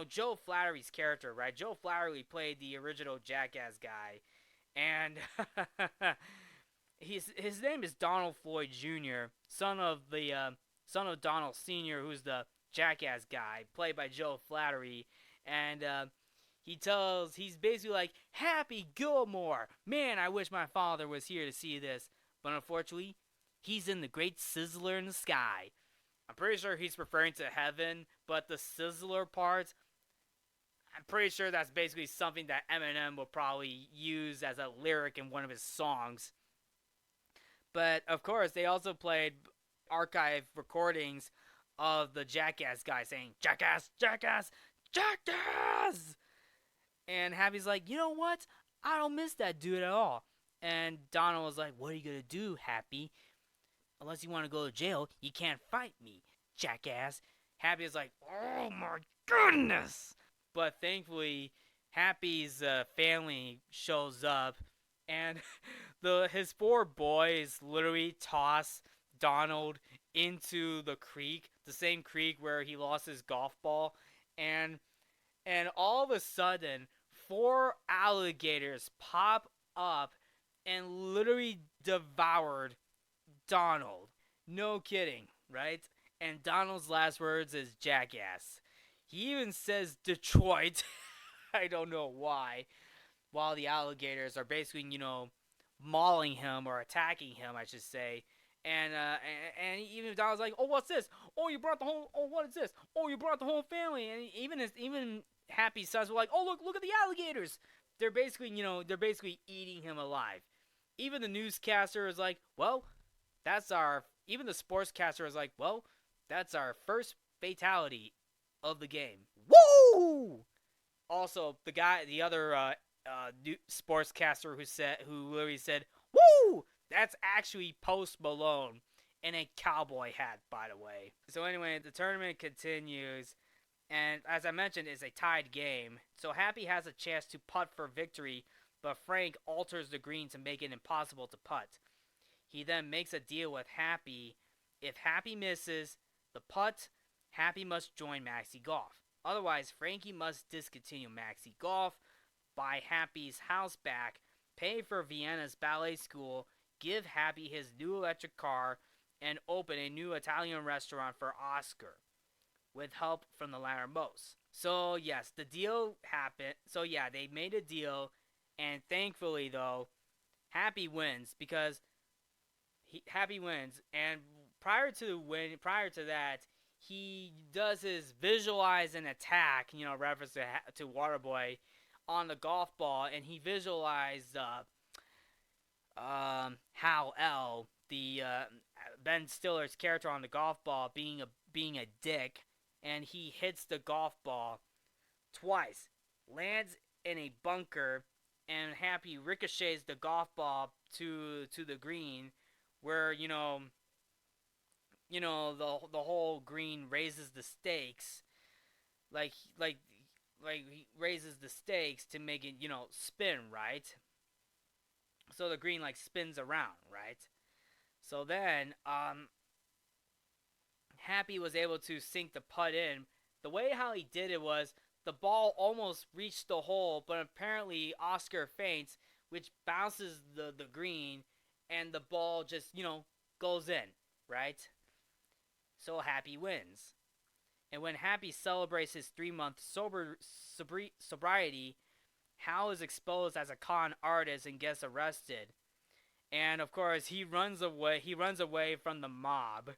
Joe Flattery's character, right? Joe Flattery played the original jackass guy, and his name is Donald Floyd Jr., son of Donald Sr., who's the jackass guy, played by Joe Flattery, and he's basically like, "Happy Gilmore! Man, I wish my father was here to see this. But unfortunately, he's in the great sizzler in the sky." I'm pretty sure he's referring to heaven, but the sizzler part, I'm pretty sure that's basically something that Eminem will probably use as a lyric in one of his songs. But of course, they also played archive recordings of the jackass guy saying, "Jackass, jackass, jackass!" And Happy's like, "You know what? I don't miss that dude at all." And Donald was like, "What are you going to do, Happy? Unless you want to go to jail, you can't fight me, jackass." Happy is like, "Oh my goodness!" But thankfully, Happy's family shows up, and his four boys literally toss Donald into the creek, the same creek where he lost his golf ball, and all of a sudden, four alligators pop up and literally devoured Donald. No kidding, right? And Donald's last words is jackass. He even says Detroit. I don't know why. While the alligators are basically, mauling him or attacking him, I should say. And even Donald's like, oh, what's this? Oh, you brought the whole. Oh, what is this? Oh, you brought the whole family. And even Happy sons were like, oh, look at the alligators. They're basically eating him alive. Even the newscaster is like, well, that's our. Even the sportscaster is like, well, that's our first fatality of the game. Woo! Also, the other sportscaster who literally said, "Woo!" That's actually Post Malone in a cowboy hat, by the way. So anyway, the tournament continues, and as I mentioned, it's a tied game. So Happy has a chance to putt for victory, but Frank alters the green to make it impossible to putt. He then makes a deal with Happy. If Happy misses the putt, Happy must join Maxi Golf. Otherwise, Frankie must discontinue Maxi Golf, buy Happy's house back, pay for Vienna's ballet school, give Happy his new electric car, and open a new Italian restaurant for Oscar, with help from the Larimos. So, yes, the deal happened. So, yeah, they made a deal, and thankfully, though, Happy wins because Happy wins, and prior to that, he does his visualize and attack, reference to Waterboy, on the golf ball, and he visualized Hal L, the Ben Stiller's character on the golf ball, being a dick, and he hits the golf ball twice, lands in a bunker, and Happy ricochets the golf ball to the green, where the whole green raises the stakes, like like he raises the stakes to make it spin, right? So the green like spins around, right? So then Happy was able to sink the putt in. The way how he did it was the ball almost reached the hole, but apparently Oscar feints, which bounces the green, and the ball just goes in, right? So Happy wins. And when Happy celebrates his 3-month sobriety, Hal is exposed as a con artist and gets arrested. And of course, he runs away. He runs away from the mob,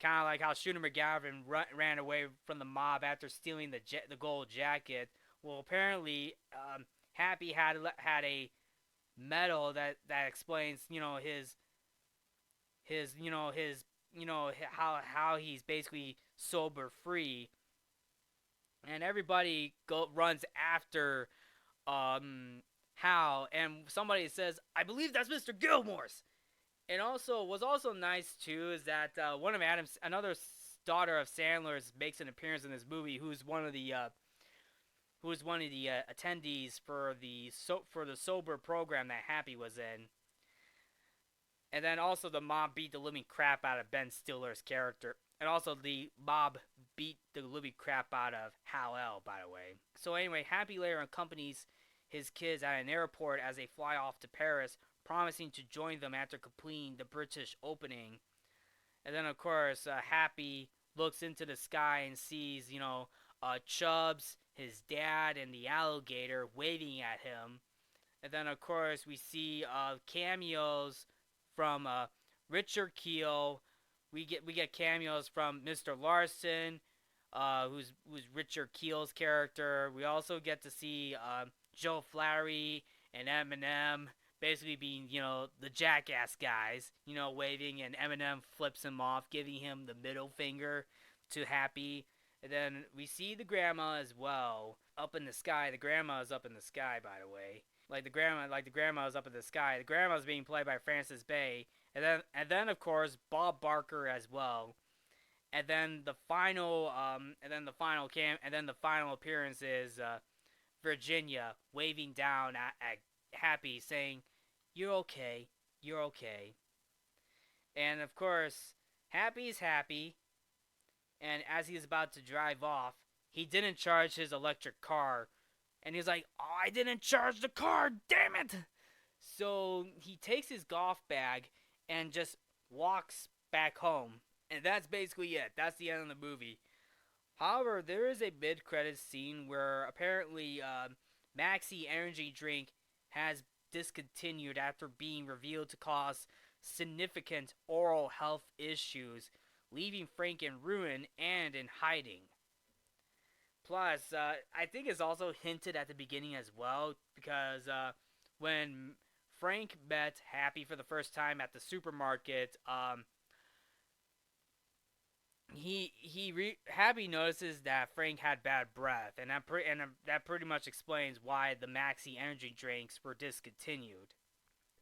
kind of like how Shooter McGavin ran away from the mob after stealing the gold jacket. Well, apparently, Happy had a medal that explains how he's basically sober free, and everybody runs after Hal, and somebody says, "I believe that's Mr. Gilmore's." And also, what's also nice too is that another daughter of Sandler's, makes an appearance in this movie, who's one of the attendees for the sober program that Happy was in. And then also the mob beat the living crap out of Ben Stiller's character. And also the mob beat the living crap out of Hal L, by the way. So anyway, Happy later accompanies his kids at an airport as they fly off to Paris, promising to join them after completing the British opening. And then, of course, Happy looks into the sky and sees, Chubbs, his dad, and the alligator waving at him. And then, of course, we see cameos from Richard Keel. We get cameos from Mr. Larson, who's Richard Keel's character. We also get to see Joe Flaherty and Eminem basically being, the jackass guys, waving, and Eminem flips him off, giving him the middle finger to Happy. And then we see the grandma as well up in the sky. The grandma is up in the sky, by the way. Like the grandma is up in the sky. The grandma is being played by Frances Bay, and then of course Bob Barker as well. And then the final appearance is Virginia waving down at Happy, saying, "You're okay, you're okay." And of course, Happy's happy. And as he's about to drive off, he didn't charge his electric car. And he's like, "Oh, I didn't charge the car, damn it!" So he takes his golf bag and just walks back home. And that's basically it. That's the end of the movie. However, there is a mid-credits scene where apparently Maxi Energy Drink has discontinued after being revealed to cause significant oral health issues, leaving Frank in ruin and in hiding. Plus, I think it's also hinted at the beginning as well because when Frank met Happy for the first time at the supermarket, Happy notices that Frank had bad breath, and that pretty much explains why the Maxi energy drinks were discontinued.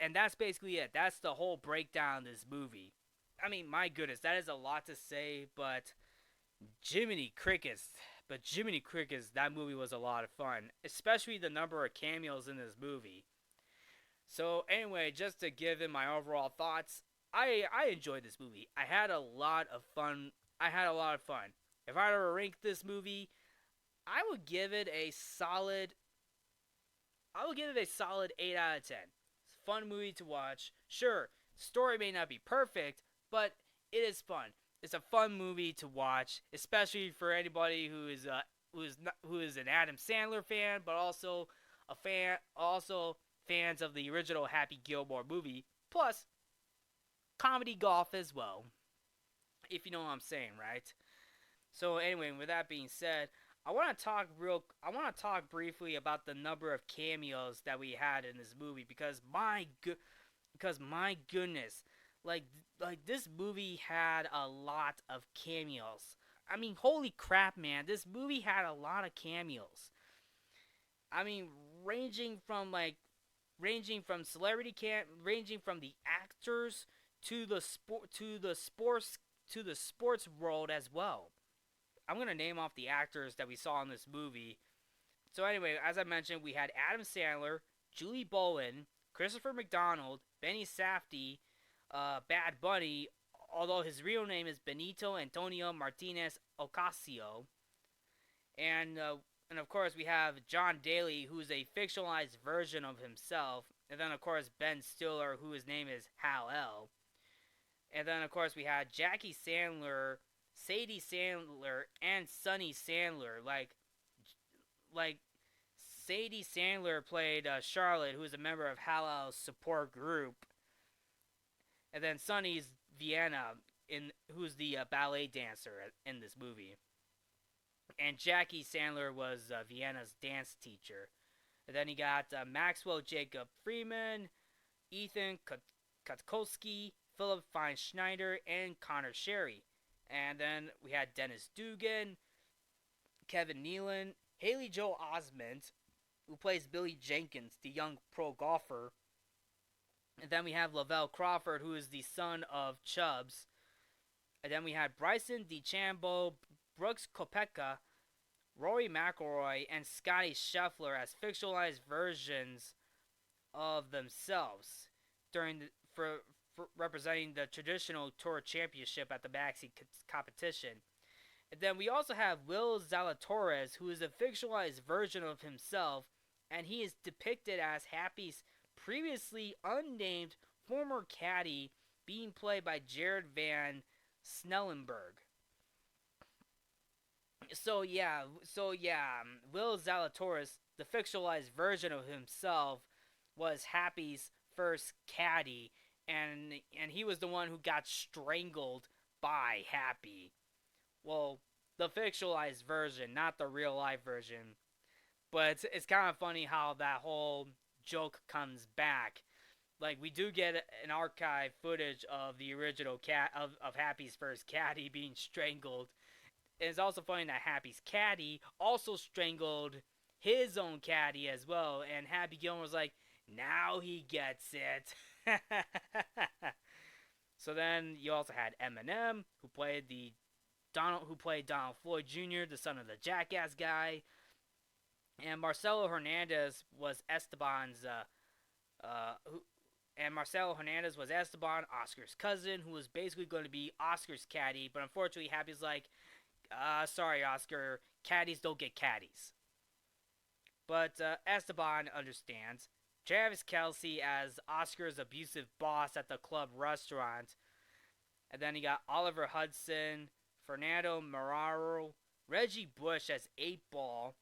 And that's basically it. That's the whole breakdown of this movie. I mean, my goodness, that is a lot to say, but Jiminy Crickets. But Jiminy Crickets, that movie was a lot of fun, especially the number of cameos in this movie. So anyway, just to give in my overall thoughts, I enjoyed this movie. I had a lot of fun. I had a lot of fun. If I were to rank this movie, I would give it a solid. I would give it a solid 8 out of 10. It's a fun movie to watch. Sure, story may not be perfect, but it is fun. It's a fun movie to watch, especially for anybody who is an Adam Sandler fan, but also fans of the original Happy Gilmore movie. Plus, comedy golf as well, if you know what I'm saying, right? So anyway, with that being said, I want to talk briefly about the number of cameos that we had in this movie because my goodness, like like this movie had a lot of cameos. I mean, holy crap, man! This movie had a lot of cameos. I mean, ranging from like ranging from the actors to the sports world as well. I'm gonna name off the actors that we saw in this movie. So anyway, as I mentioned, we had Adam Sandler, Julie Bowen, Christopher McDonald, Benny Safdie, Bad Bunny, although his real name is Benito Antonio Martinez Ocasio, and uh, and of course we have John Daly, who's a fictionalized version of himself, and then of course Ben Stiller, whose name is Hal L. And then of course we had Jackie Sandler, Sadie Sandler, and Sonny Sandler. Like Sadie Sandler played Charlotte, who is a member of Hal L's support group, and then Sonny's Vienna, who's the ballet dancer in this movie. And Jackie Sandler was Vienna's dance teacher. And then you got Maxwell Jacob Freeman, Ethan Kotkovsky, Philip Fine Schneider, and Connor Sherry. And then we had Dennis Dugan, Kevin Nealon, Haley Joel Osment, who plays Billy Jenkins, the young pro golfer. And then we have Lavelle Crawford, who is the son of Chubbs. And then we had Bryson DeChambeau, Brooks Koepka, Rory McIlroy, and Scotty Scheffler as fictionalized versions of themselves during for representing the traditional tour championship at the Maxi competition. And then we also have Will Zalatoris, who is a fictionalized version of himself, and he is depicted as Happy's previously unnamed former caddy, being played by Jared Van Snellenberg. So yeah, Will Zalatoris, the fictionalized version of himself, was Happy's first caddy, and he was the one who got strangled by Happy. Well, the fictionalized version, not the real life version. But it's kind of funny how that whole joke comes back. Like we do get an archive footage of the original of Happy's first caddy being strangled. And it's also funny that Happy's caddy also strangled his own caddy as well, and Happy Gilmore was like, now he gets it. So then you also had Eminem, who played Donald Floyd Jr., the son of the Jackass guy, and Marcelo Hernandez was Esteban, Oscar's cousin, who was basically going to be Oscar's caddy, but unfortunately Happy's like, sorry Oscar, caddies don't get caddies. But Esteban understands. Travis Kelsey as Oscar's abusive boss at the club restaurant. And then you got Oliver Hudson, Fernando Marrero, Reggie Bush as 8 Ball,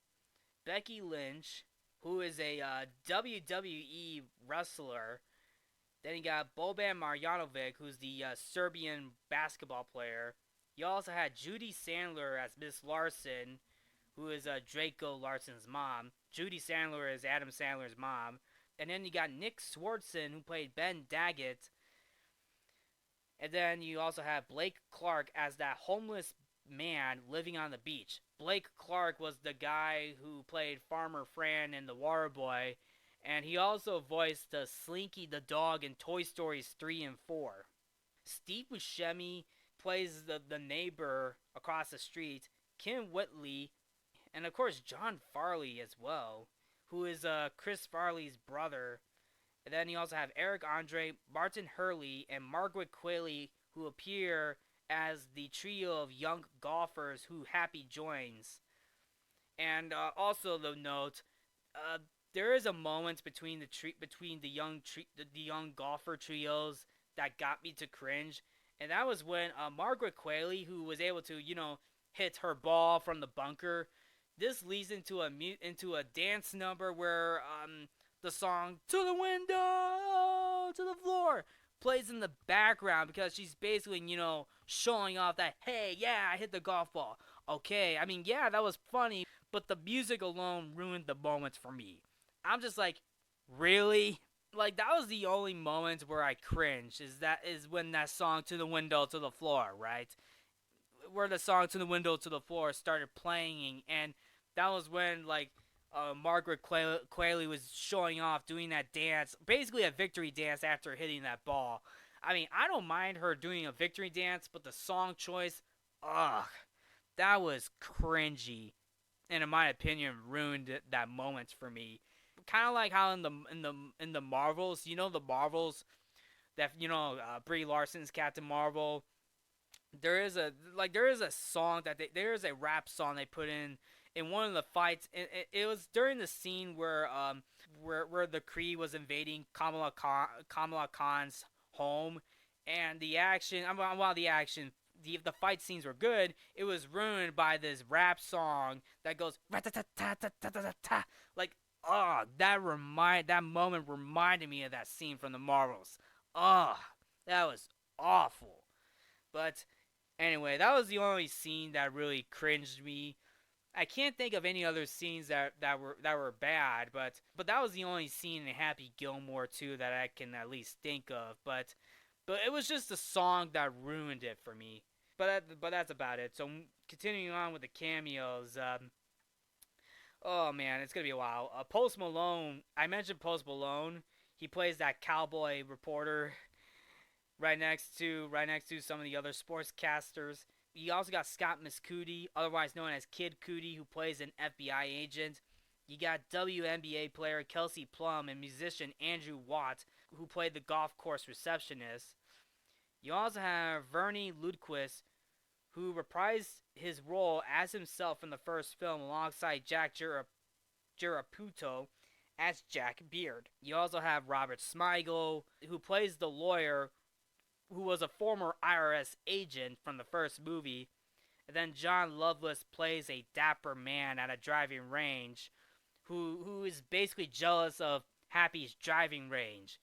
Becky Lynch, who is a WWE wrestler. Then you got Boban Marjanovic, who's the Serbian basketball player. You also had Judy Sandler as Miss Larson, who is Draco Larson's mom. Judy Sandler is Adam Sandler's mom. And then you got Nick Swartzen, who played Ben Daggett. And then you also have Blake Clark as that homeless man living on the beach. Blake Clark was the guy who played Farmer Fran in The Waterboy, and he also voiced Slinky the dog in Toy Stories 3 and 4. Steve Buscemi plays the neighbor across the street. Kim Whitley, and of course John Farley as well, who is Chris Farley's brother. And then you also have Eric Andre, Martin Hurley, and Margaret Qualley, who appear as the trio of young golfers who Happy joins. And also, the note, there is a moment between the young golfer trios that got me to cringe, and that was when Margaret Qualley, who was able to hit her ball from the bunker. This leads into a dance number where the song "To the Window, to the Floor" plays in the background because she's basically, showing off that, hey, yeah, I hit the golf ball. Okay, I mean, yeah, that was funny, but the music alone ruined the moments for me. I'm just like, really? Like, that was the only moment where I cringed, is when that song "To the Window, to the Floor," right? Where the song "To the Window, to the Floor" started playing, and that was when, like, Margaret Qualley was showing off, doing that dance, basically a victory dance after hitting that ball. I mean, I don't mind her doing a victory dance, but the song choice, ugh, that was cringy, and in my opinion, ruined that moment for me. Kind of like how in the Marvels, the Marvels, that Brie Larson's Captain Marvel. There is a song there is a rap song they put in one of the fights. It was during the scene where the Kree was invading Kamala Khan's home, and the action. While the fight scenes were good, it was ruined by this rap song that goes rat-ta-ta-ta-ta-ta-ta-ta. Like, that moment reminded me of that scene from the Marvels. That was awful. But anyway, that was the only scene that really cringed me. I can't think of any other scenes that were bad, but that was the only scene in Happy Gilmore 2 that I can at least think of. But it was just the song that ruined it for me. But that's about it. So continuing on with the cameos. Oh man, it's gonna be a while. Post Malone. I mentioned Post Malone. He plays that cowboy reporter right next to some of the other sportscasters. You also got Scott Mescudi, otherwise known as Kid Cudi, who plays an FBI agent. You got WNBA player Kelsey Plum and musician Andrew Watt, who played the golf course receptionist. You also have Vernie Ludquist, who reprised his role as himself in the first film alongside Jack Giraputo as Jack Beard. You also have Robert Smigel, who plays the lawyer who was a former IRS agent from the first movie. And then John Lovelace plays a dapper man at a driving range who is basically jealous of Happy's driving range.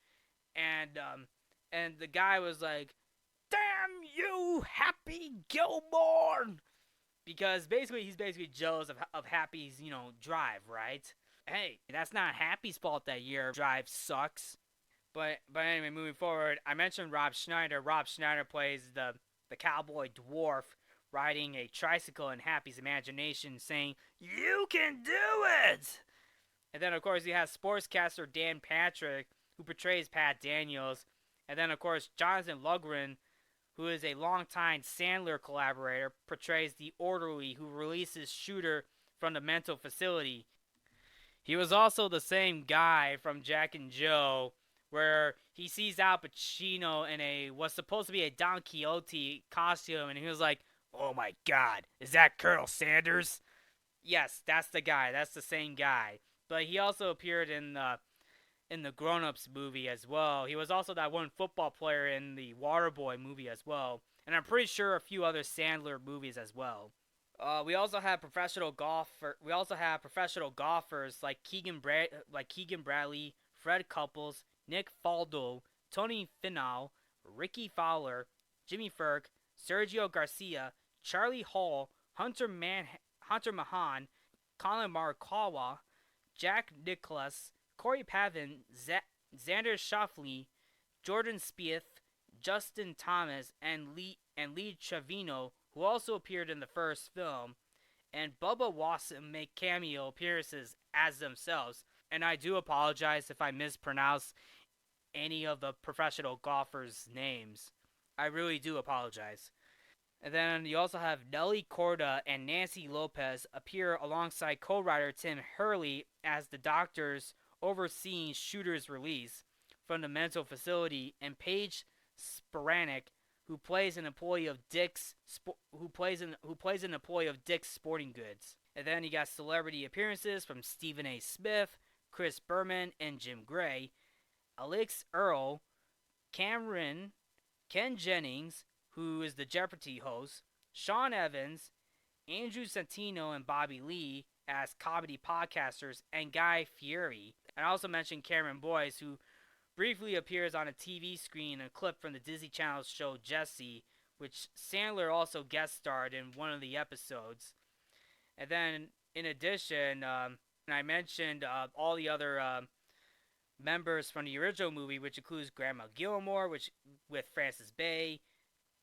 And the guy was like, "Damn you, Happy Gilmore!" Because he's basically jealous of Happy's, drive, right? Hey, that's not Happy's fault that your drive sucks. But anyway, moving forward, I mentioned Rob Schneider. Rob Schneider plays the cowboy dwarf riding a tricycle in Happy's imagination, saying, "You can do it!" And then, of course, he has sportscaster Dan Patrick, who portrays Pat Daniels. And then, of course, Jonathan Lundgren, who is a longtime Sandler collaborator, portrays the orderly who releases Shooter from the mental facility. He was also the same guy from Jack and Joe, where he sees Al Pacino in what's supposed to be a Don Quixote costume, and he was like, "Oh my God, is that Colonel Sanders?" Yes, that's the guy. That's the same guy. But he also appeared in in the Grown Ups movie as well. He was also that one football player in the Waterboy movie as well. And I'm pretty sure a few other Sandler movies as well. We also have professional golfer. We also have professional golfers like Keegan Bradley, Fred Couples, Nick Faldo, Tony Finau, Ricky Fowler, Jimmy Ferg, Sergio Garcia, Charlie Hall, Hunter Mahan, Colin Morikawa, Jack Nicklaus, Corey Pavin, Xander Schauffele, Jordan Spieth, Justin Thomas, and Lee Trevino, who also appeared in the first film, and Bubba Watson make cameo appearances as themselves. And I do apologize if I mispronounce any of the professional golfers' names. I really do apologize. And then you also have Nelly Corda and Nancy Lopez appear alongside co-writer Tim Hurley as the doctors overseeing Shooter's release from the mental facility, and Paige Sparanek, who plays an employee of Dick's Sporting Goods. And then you got celebrity appearances from Stephen A. Smith, Chris Berman, and Jim Gray, Alex Earl, Cameron, Ken Jennings, who is the Jeopardy host, Sean Evans, Andrew Santino, and Bobby Lee as comedy podcasters, and Guy Fieri. And I also mentioned Cameron Boyce, who briefly appears on a TV screen in a clip from the Disney Channel's show Jessie, which Sandler also guest starred in one of the episodes. And then, in addition, I mentioned all the other members from the original movie, which includes Grandma Gilmore, which with Frances Bay,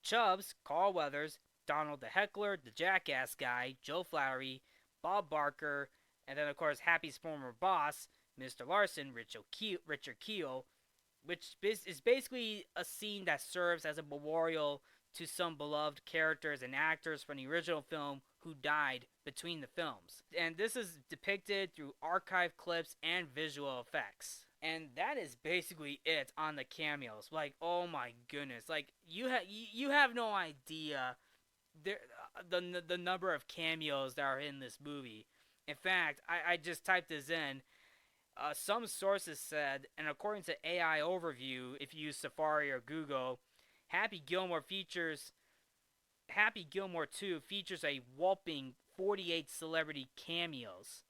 Chubbs, Carl Weathers, Donald the Heckler, the Jackass Guy, Joe Flowery, Bob Barker, and then of course Happy's former boss, Mr. Larson, Richard Keel, which is basically a scene that serves as a memorial to some beloved characters and actors from the original film who died between the films. And this is depicted through archive clips and visual effects. And that is basically it on the cameos. Like, oh my goodness, like you have no idea the number of cameos that are in this movie. In fact, I just typed this in. Some sources said, and according to AI Overview, if you use Safari or Google, Happy Gilmore 2 features a whopping 48 celebrity cameos,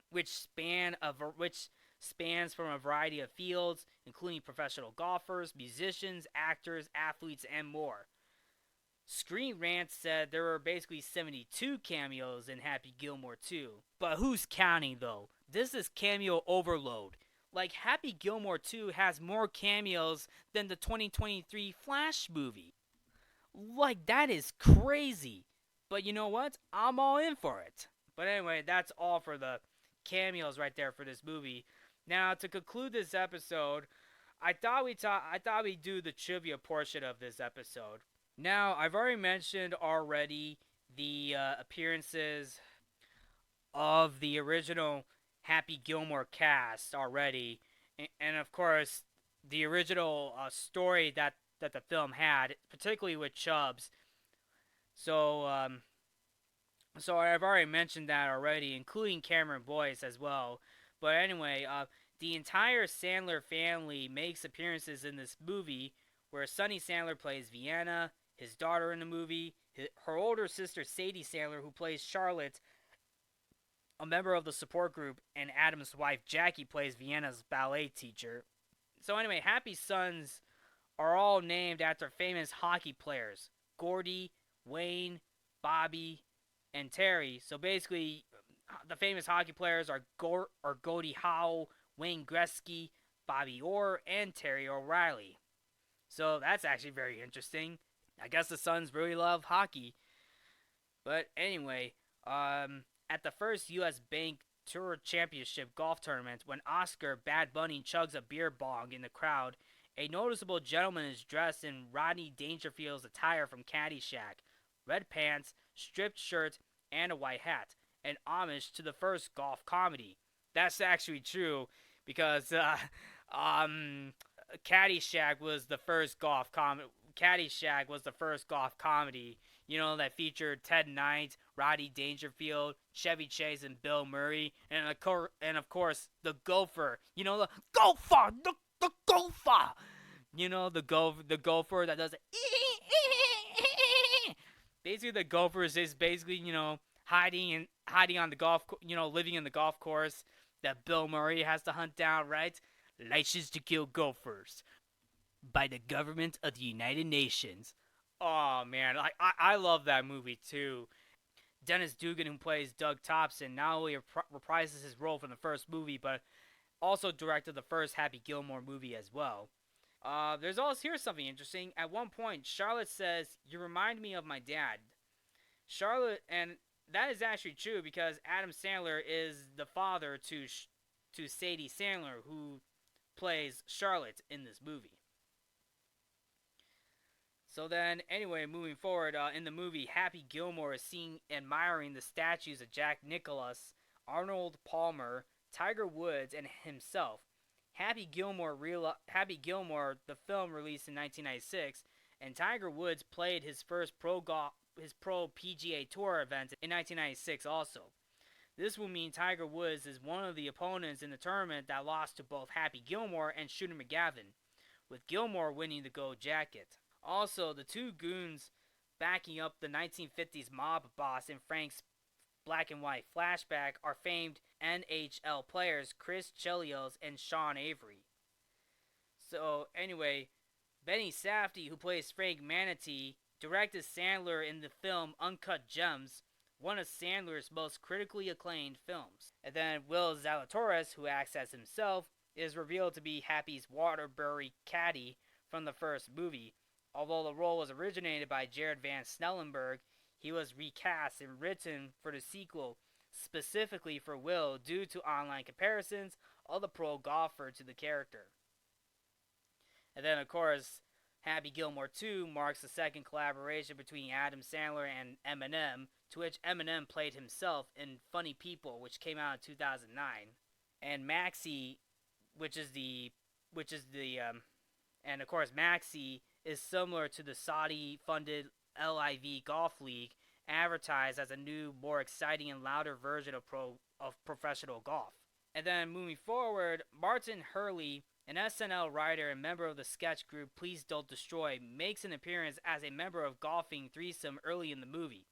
which spans from a variety of fields, including professional golfers, musicians, actors, athletes, and more. Screen Rant said there were basically 72 cameos in Happy Gilmore 2. But who's counting though? This is cameo overload. Like, Happy Gilmore 2 has more cameos than the 2023 Flash movie. Like, that is crazy. But you know what? I'm all in for it. But anyway, that's all for the cameos right there for this movie. Now, to conclude this episode, I thought we'd do the trivia portion of this episode. Now, I've already mentioned the appearances of the original Happy Gilmore cast already, and of course, the original story that the film had, particularly with Chubbs. So I've already mentioned that already, including Cameron Boyce as well. But anyway, the entire Sandler family makes appearances in this movie, where Sonny Sandler plays Vienna, his daughter in the movie, her older sister Sadie Sandler, who plays Charlotte, a member of the support group, and Adam's wife Jackie plays Vienna's ballet teacher. So anyway, Happy's sons are all named after famous hockey players: Gordy, Wayne, Bobby, and Terry. So basically, the famous hockey players are Gordie Howe, Wayne Gretzky, Bobby Orr, and Terry O'Reilly. So that's actually very interesting. I guess the sons really love hockey. But anyway, at the first U.S. Bank Tour Championship golf tournament, when Oscar Bad Bunny chugs a beer bong in the crowd, a noticeable gentleman is dressed in Rodney Dangerfield's attire from Caddyshack: red pants, stripped shirt, and a white hat, an homage to the first golf comedy. That's actually true, because Caddyshack was the first golf comedy. You know, that featured Ted Knight, Roddy Dangerfield, Chevy Chase, and Bill Murray, and of course the Gopher. You know the Gopher, the Gopher. You know the Gopher that does it. Basically, the Gopher is just basically hiding on the living in the golf course that Bill Murray has to hunt down. Right, license to kill gophers by the government of the United Nations. Oh man, I love that movie too. Dennis Dugan, who plays Doug Thompson, not only reprises his role from the first movie, but also directed the first Happy Gilmore movie as well. Here's something interesting. At one point, Charlotte says, "You remind me of my dad." Charlotte, and that is actually true because Adam Sandler is the father to Sadie Sandler, who plays Charlotte in this movie. So then, anyway, moving forward, in the movie, Happy Gilmore is seen admiring the statues of Jack Nicklaus, Arnold Palmer, Tiger Woods, and himself. Happy Gilmore, the film released in 1996, and Tiger Woods played his first pro PGA Tour event in 1996 also. This will mean Tiger Woods is one of the opponents in the tournament that lost to both Happy Gilmore and Shooter McGavin, with Gilmore winning the gold jacket. Also, the two goons backing up the 1950s mob boss in Frank's black and white flashback are famed NHL players Chris Chelios and Sean Avery. So, anyway, Benny Safdie, who plays Frank Manatee, directed Sandler in the film Uncut Gems, one of Sandler's most critically acclaimed films. And then Will Zalatoris, who acts as himself, is revealed to be Happy's Waterbury caddy from the first movie. Although the role was originated by Jared Van Snellenberg, he was recast and written for the sequel specifically for Will due to online comparisons of the pro golfer to the character. And then, of course, Happy Gilmore 2 marks the second collaboration between Adam Sandler and Eminem, to which Eminem played himself in Funny People, which came out in 2009. And Maxie, and of course Maxie is similar to the Saudi-funded LIV Golf League, advertised as a new, more exciting and louder version of professional golf. And then moving forward, Martin Hurley, an SNL writer and member of the sketch group Please Don't Destroy, makes an appearance as a member of Golfing Threesome early in the movie.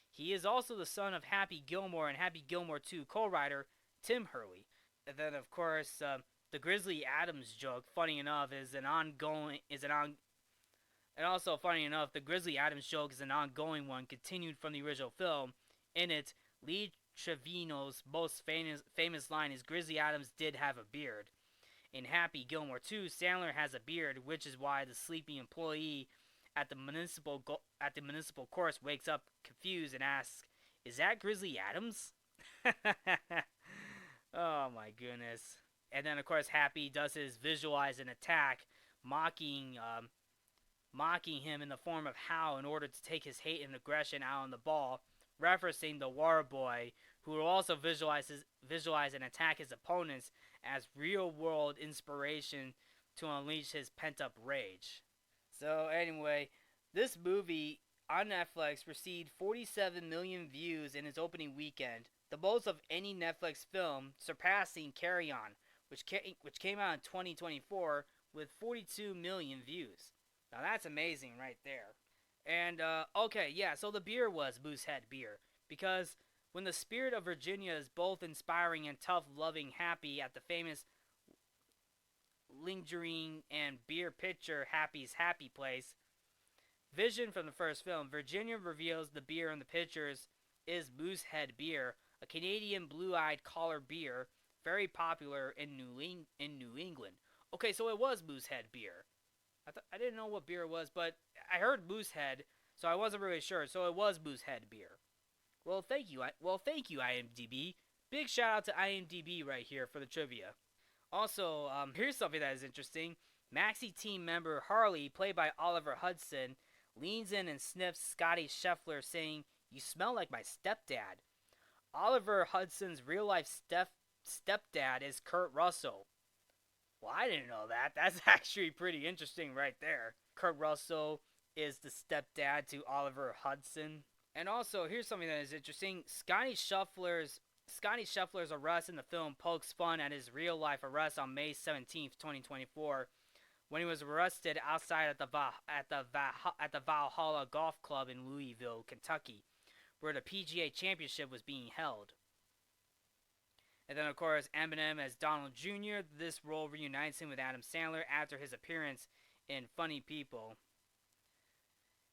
He is also the son of Happy Gilmore and Happy Gilmore 2 co-writer Tim Hurley. And then, of course, the Grizzly Adams joke, funny enough, and also, funny enough, the Grizzly Adams joke is an ongoing one, continued from the original film. In it, Lee Trevino's most famous line is, "Grizzly Adams did have a beard." In Happy Gilmore 2, Sandler has a beard, which is why the sleeping employee at the municipal course wakes up confused and asks, "Is that Grizzly Adams?" Oh my goodness. And then, of course, Happy does his visualize an attack, mocking him in the form of Hal in order to take his hate and aggression out on the ball, referencing the Water Boy, who will also visualize and attack his opponents as real-world inspiration to unleash his pent-up rage. So anyway, this movie on Netflix received 47 million views in its opening weekend, the most of any Netflix film, surpassing Carry On, which came out in 2024 with 42 million views. Now that's amazing right there. And, so the beer was Moosehead beer. Because when the spirit of Virginia is both inspiring and tough-loving Happy at the famous lingering and beer pitcher Happy's Happy Place, vision from the first film, Virginia reveals the beer in the pitchers is Moosehead beer, a Canadian blue-eyed collar beer, very popular in New England. Okay, so it was Moosehead beer. I didn't know what beer it was, but I heard Moosehead, so I wasn't really sure. So it was Moosehead beer. Well, thank you, IMDb. Big shout out to IMDb right here for the trivia. Also, here's something that is interesting. Maxie team member Harley, played by Oliver Hudson, leans in and sniffs Scotty Scheffler, saying, "You smell like my stepdad." Oliver Hudson's real-life stepdad is Kurt Russell. Well, I didn't know that. That's actually pretty interesting right there. Kurt Russell is the stepdad to Oliver Hudson. And also, here's something that is interesting. Scotty Scheffler's arrest in the film pokes fun at his real life arrest on May 17th, 2024, when he was arrested outside at the Valhalla Golf Club in Louisville, Kentucky, where the PGA Championship was being held. And then, of course, Eminem as Donald Jr. This role reunites him with Adam Sandler after his appearance in Funny People.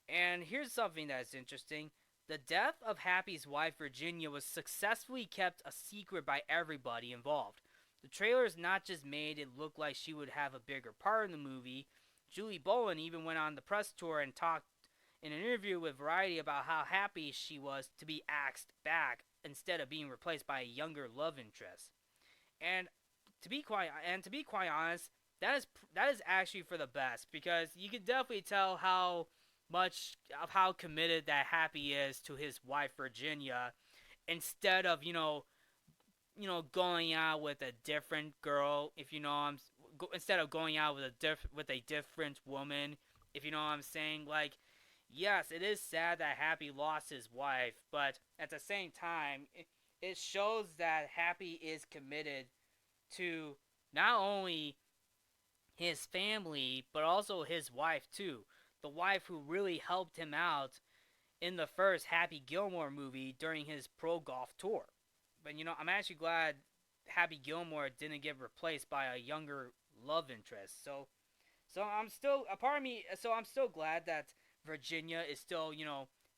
And here's something that's interesting. The death of Happy's wife, Virginia, was successfully kept a secret by everybody involved. The trailers not just made it look like she would have a bigger part in the movie. Julie Bowen even went on the press tour and talked in an interview with Variety about how happy she was to be axed back instead of being replaced by a younger love interest. And to be quite honest, that is actually for the best, because you can definitely tell how much of how committed that Happy is to his wife Virginia, instead of going out with a different girl, if you know I'm instead of going out with a different woman, if you know what I'm saying. Like, yes, it is sad that Happy lost his wife, but at the same time, it shows that Happy is committed to not only his family but also his wife too. The wife who really helped him out in the first Happy Gilmore movie during his pro golf tour. But I'm actually glad Happy Gilmore didn't get replaced by a younger love interest. So I'm still a part of me. So I'm still glad that Virginia is still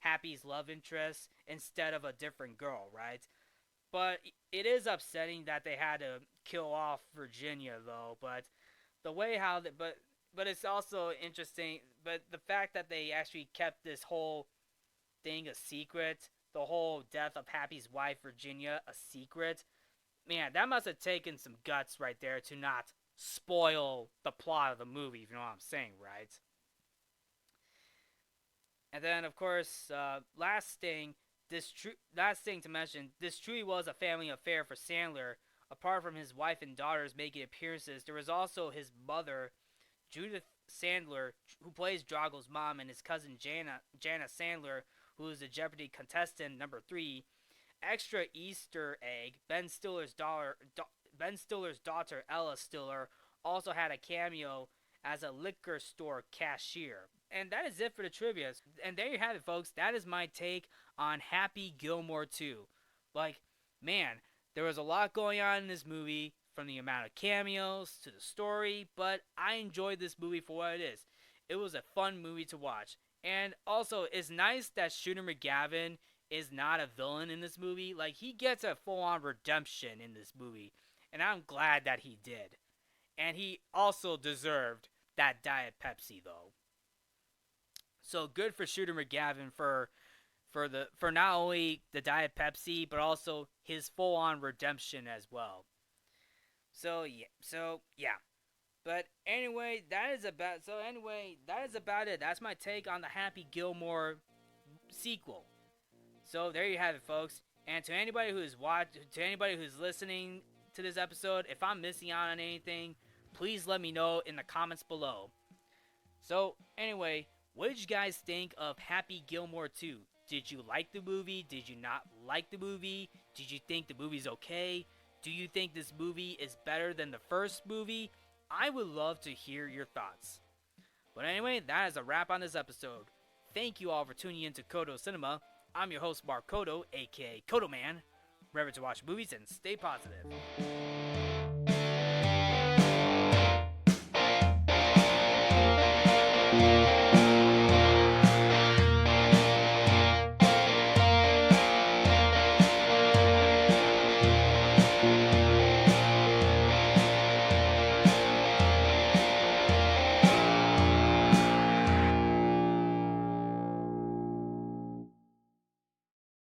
Happy's love interest instead of a different girl, right? But it is upsetting that they had to kill off Virginia though. But the way how they, but it's also interesting. But the fact that they actually kept this whole thing a secret, the whole death of Happy's wife Virginia a secret, man, that must have taken some guts right there to not spoil the plot of the movie, if you know what I'm saying, right? And then, of course, last thing to mention, this truly was a family affair for Sandler. Apart from his wife and daughters making appearances, there was also his mother, Judith Sandler, who plays Drago's mom, and his cousin Jana Sandler, who is the Jeopardy contestant number 3. Extra Easter egg: Ben Stiller's daughter Ella Stiller also had a cameo as a liquor store cashier. And that is it for the trivia. And there you have it, folks. That is my take on Happy Gilmore 2. Like, man, there was a lot going on in this movie, from the amount of cameos to the story, but I enjoyed this movie for what it is. It was a fun movie to watch. And also, it's nice that Shooter McGavin is not a villain in this movie. Like, he gets a full-on redemption in this movie, and I'm glad that he did. And he also deserved that Diet Pepsi, though. So good for Shooter McGavin for not only the Diet Pepsi, but also his full-on redemption as well. So yeah. But anyway, that is about it. That's my take on the Happy Gilmore sequel. So there you have it, folks. And to anybody who's listening to this episode, if I'm missing out on anything, please let me know in the comments below. So anyway, what did you guys think of Happy Gilmore 2? Did you like the movie? Did you not like the movie? Did you think the movie's okay? Do you think this movie is better than the first movie? I would love to hear your thoughts. But anyway, that is a wrap on this episode. Thank you all for tuning in to Codo Cinema. I'm your host, Mark Codo, aka Codoman. Remember to watch movies and stay positive.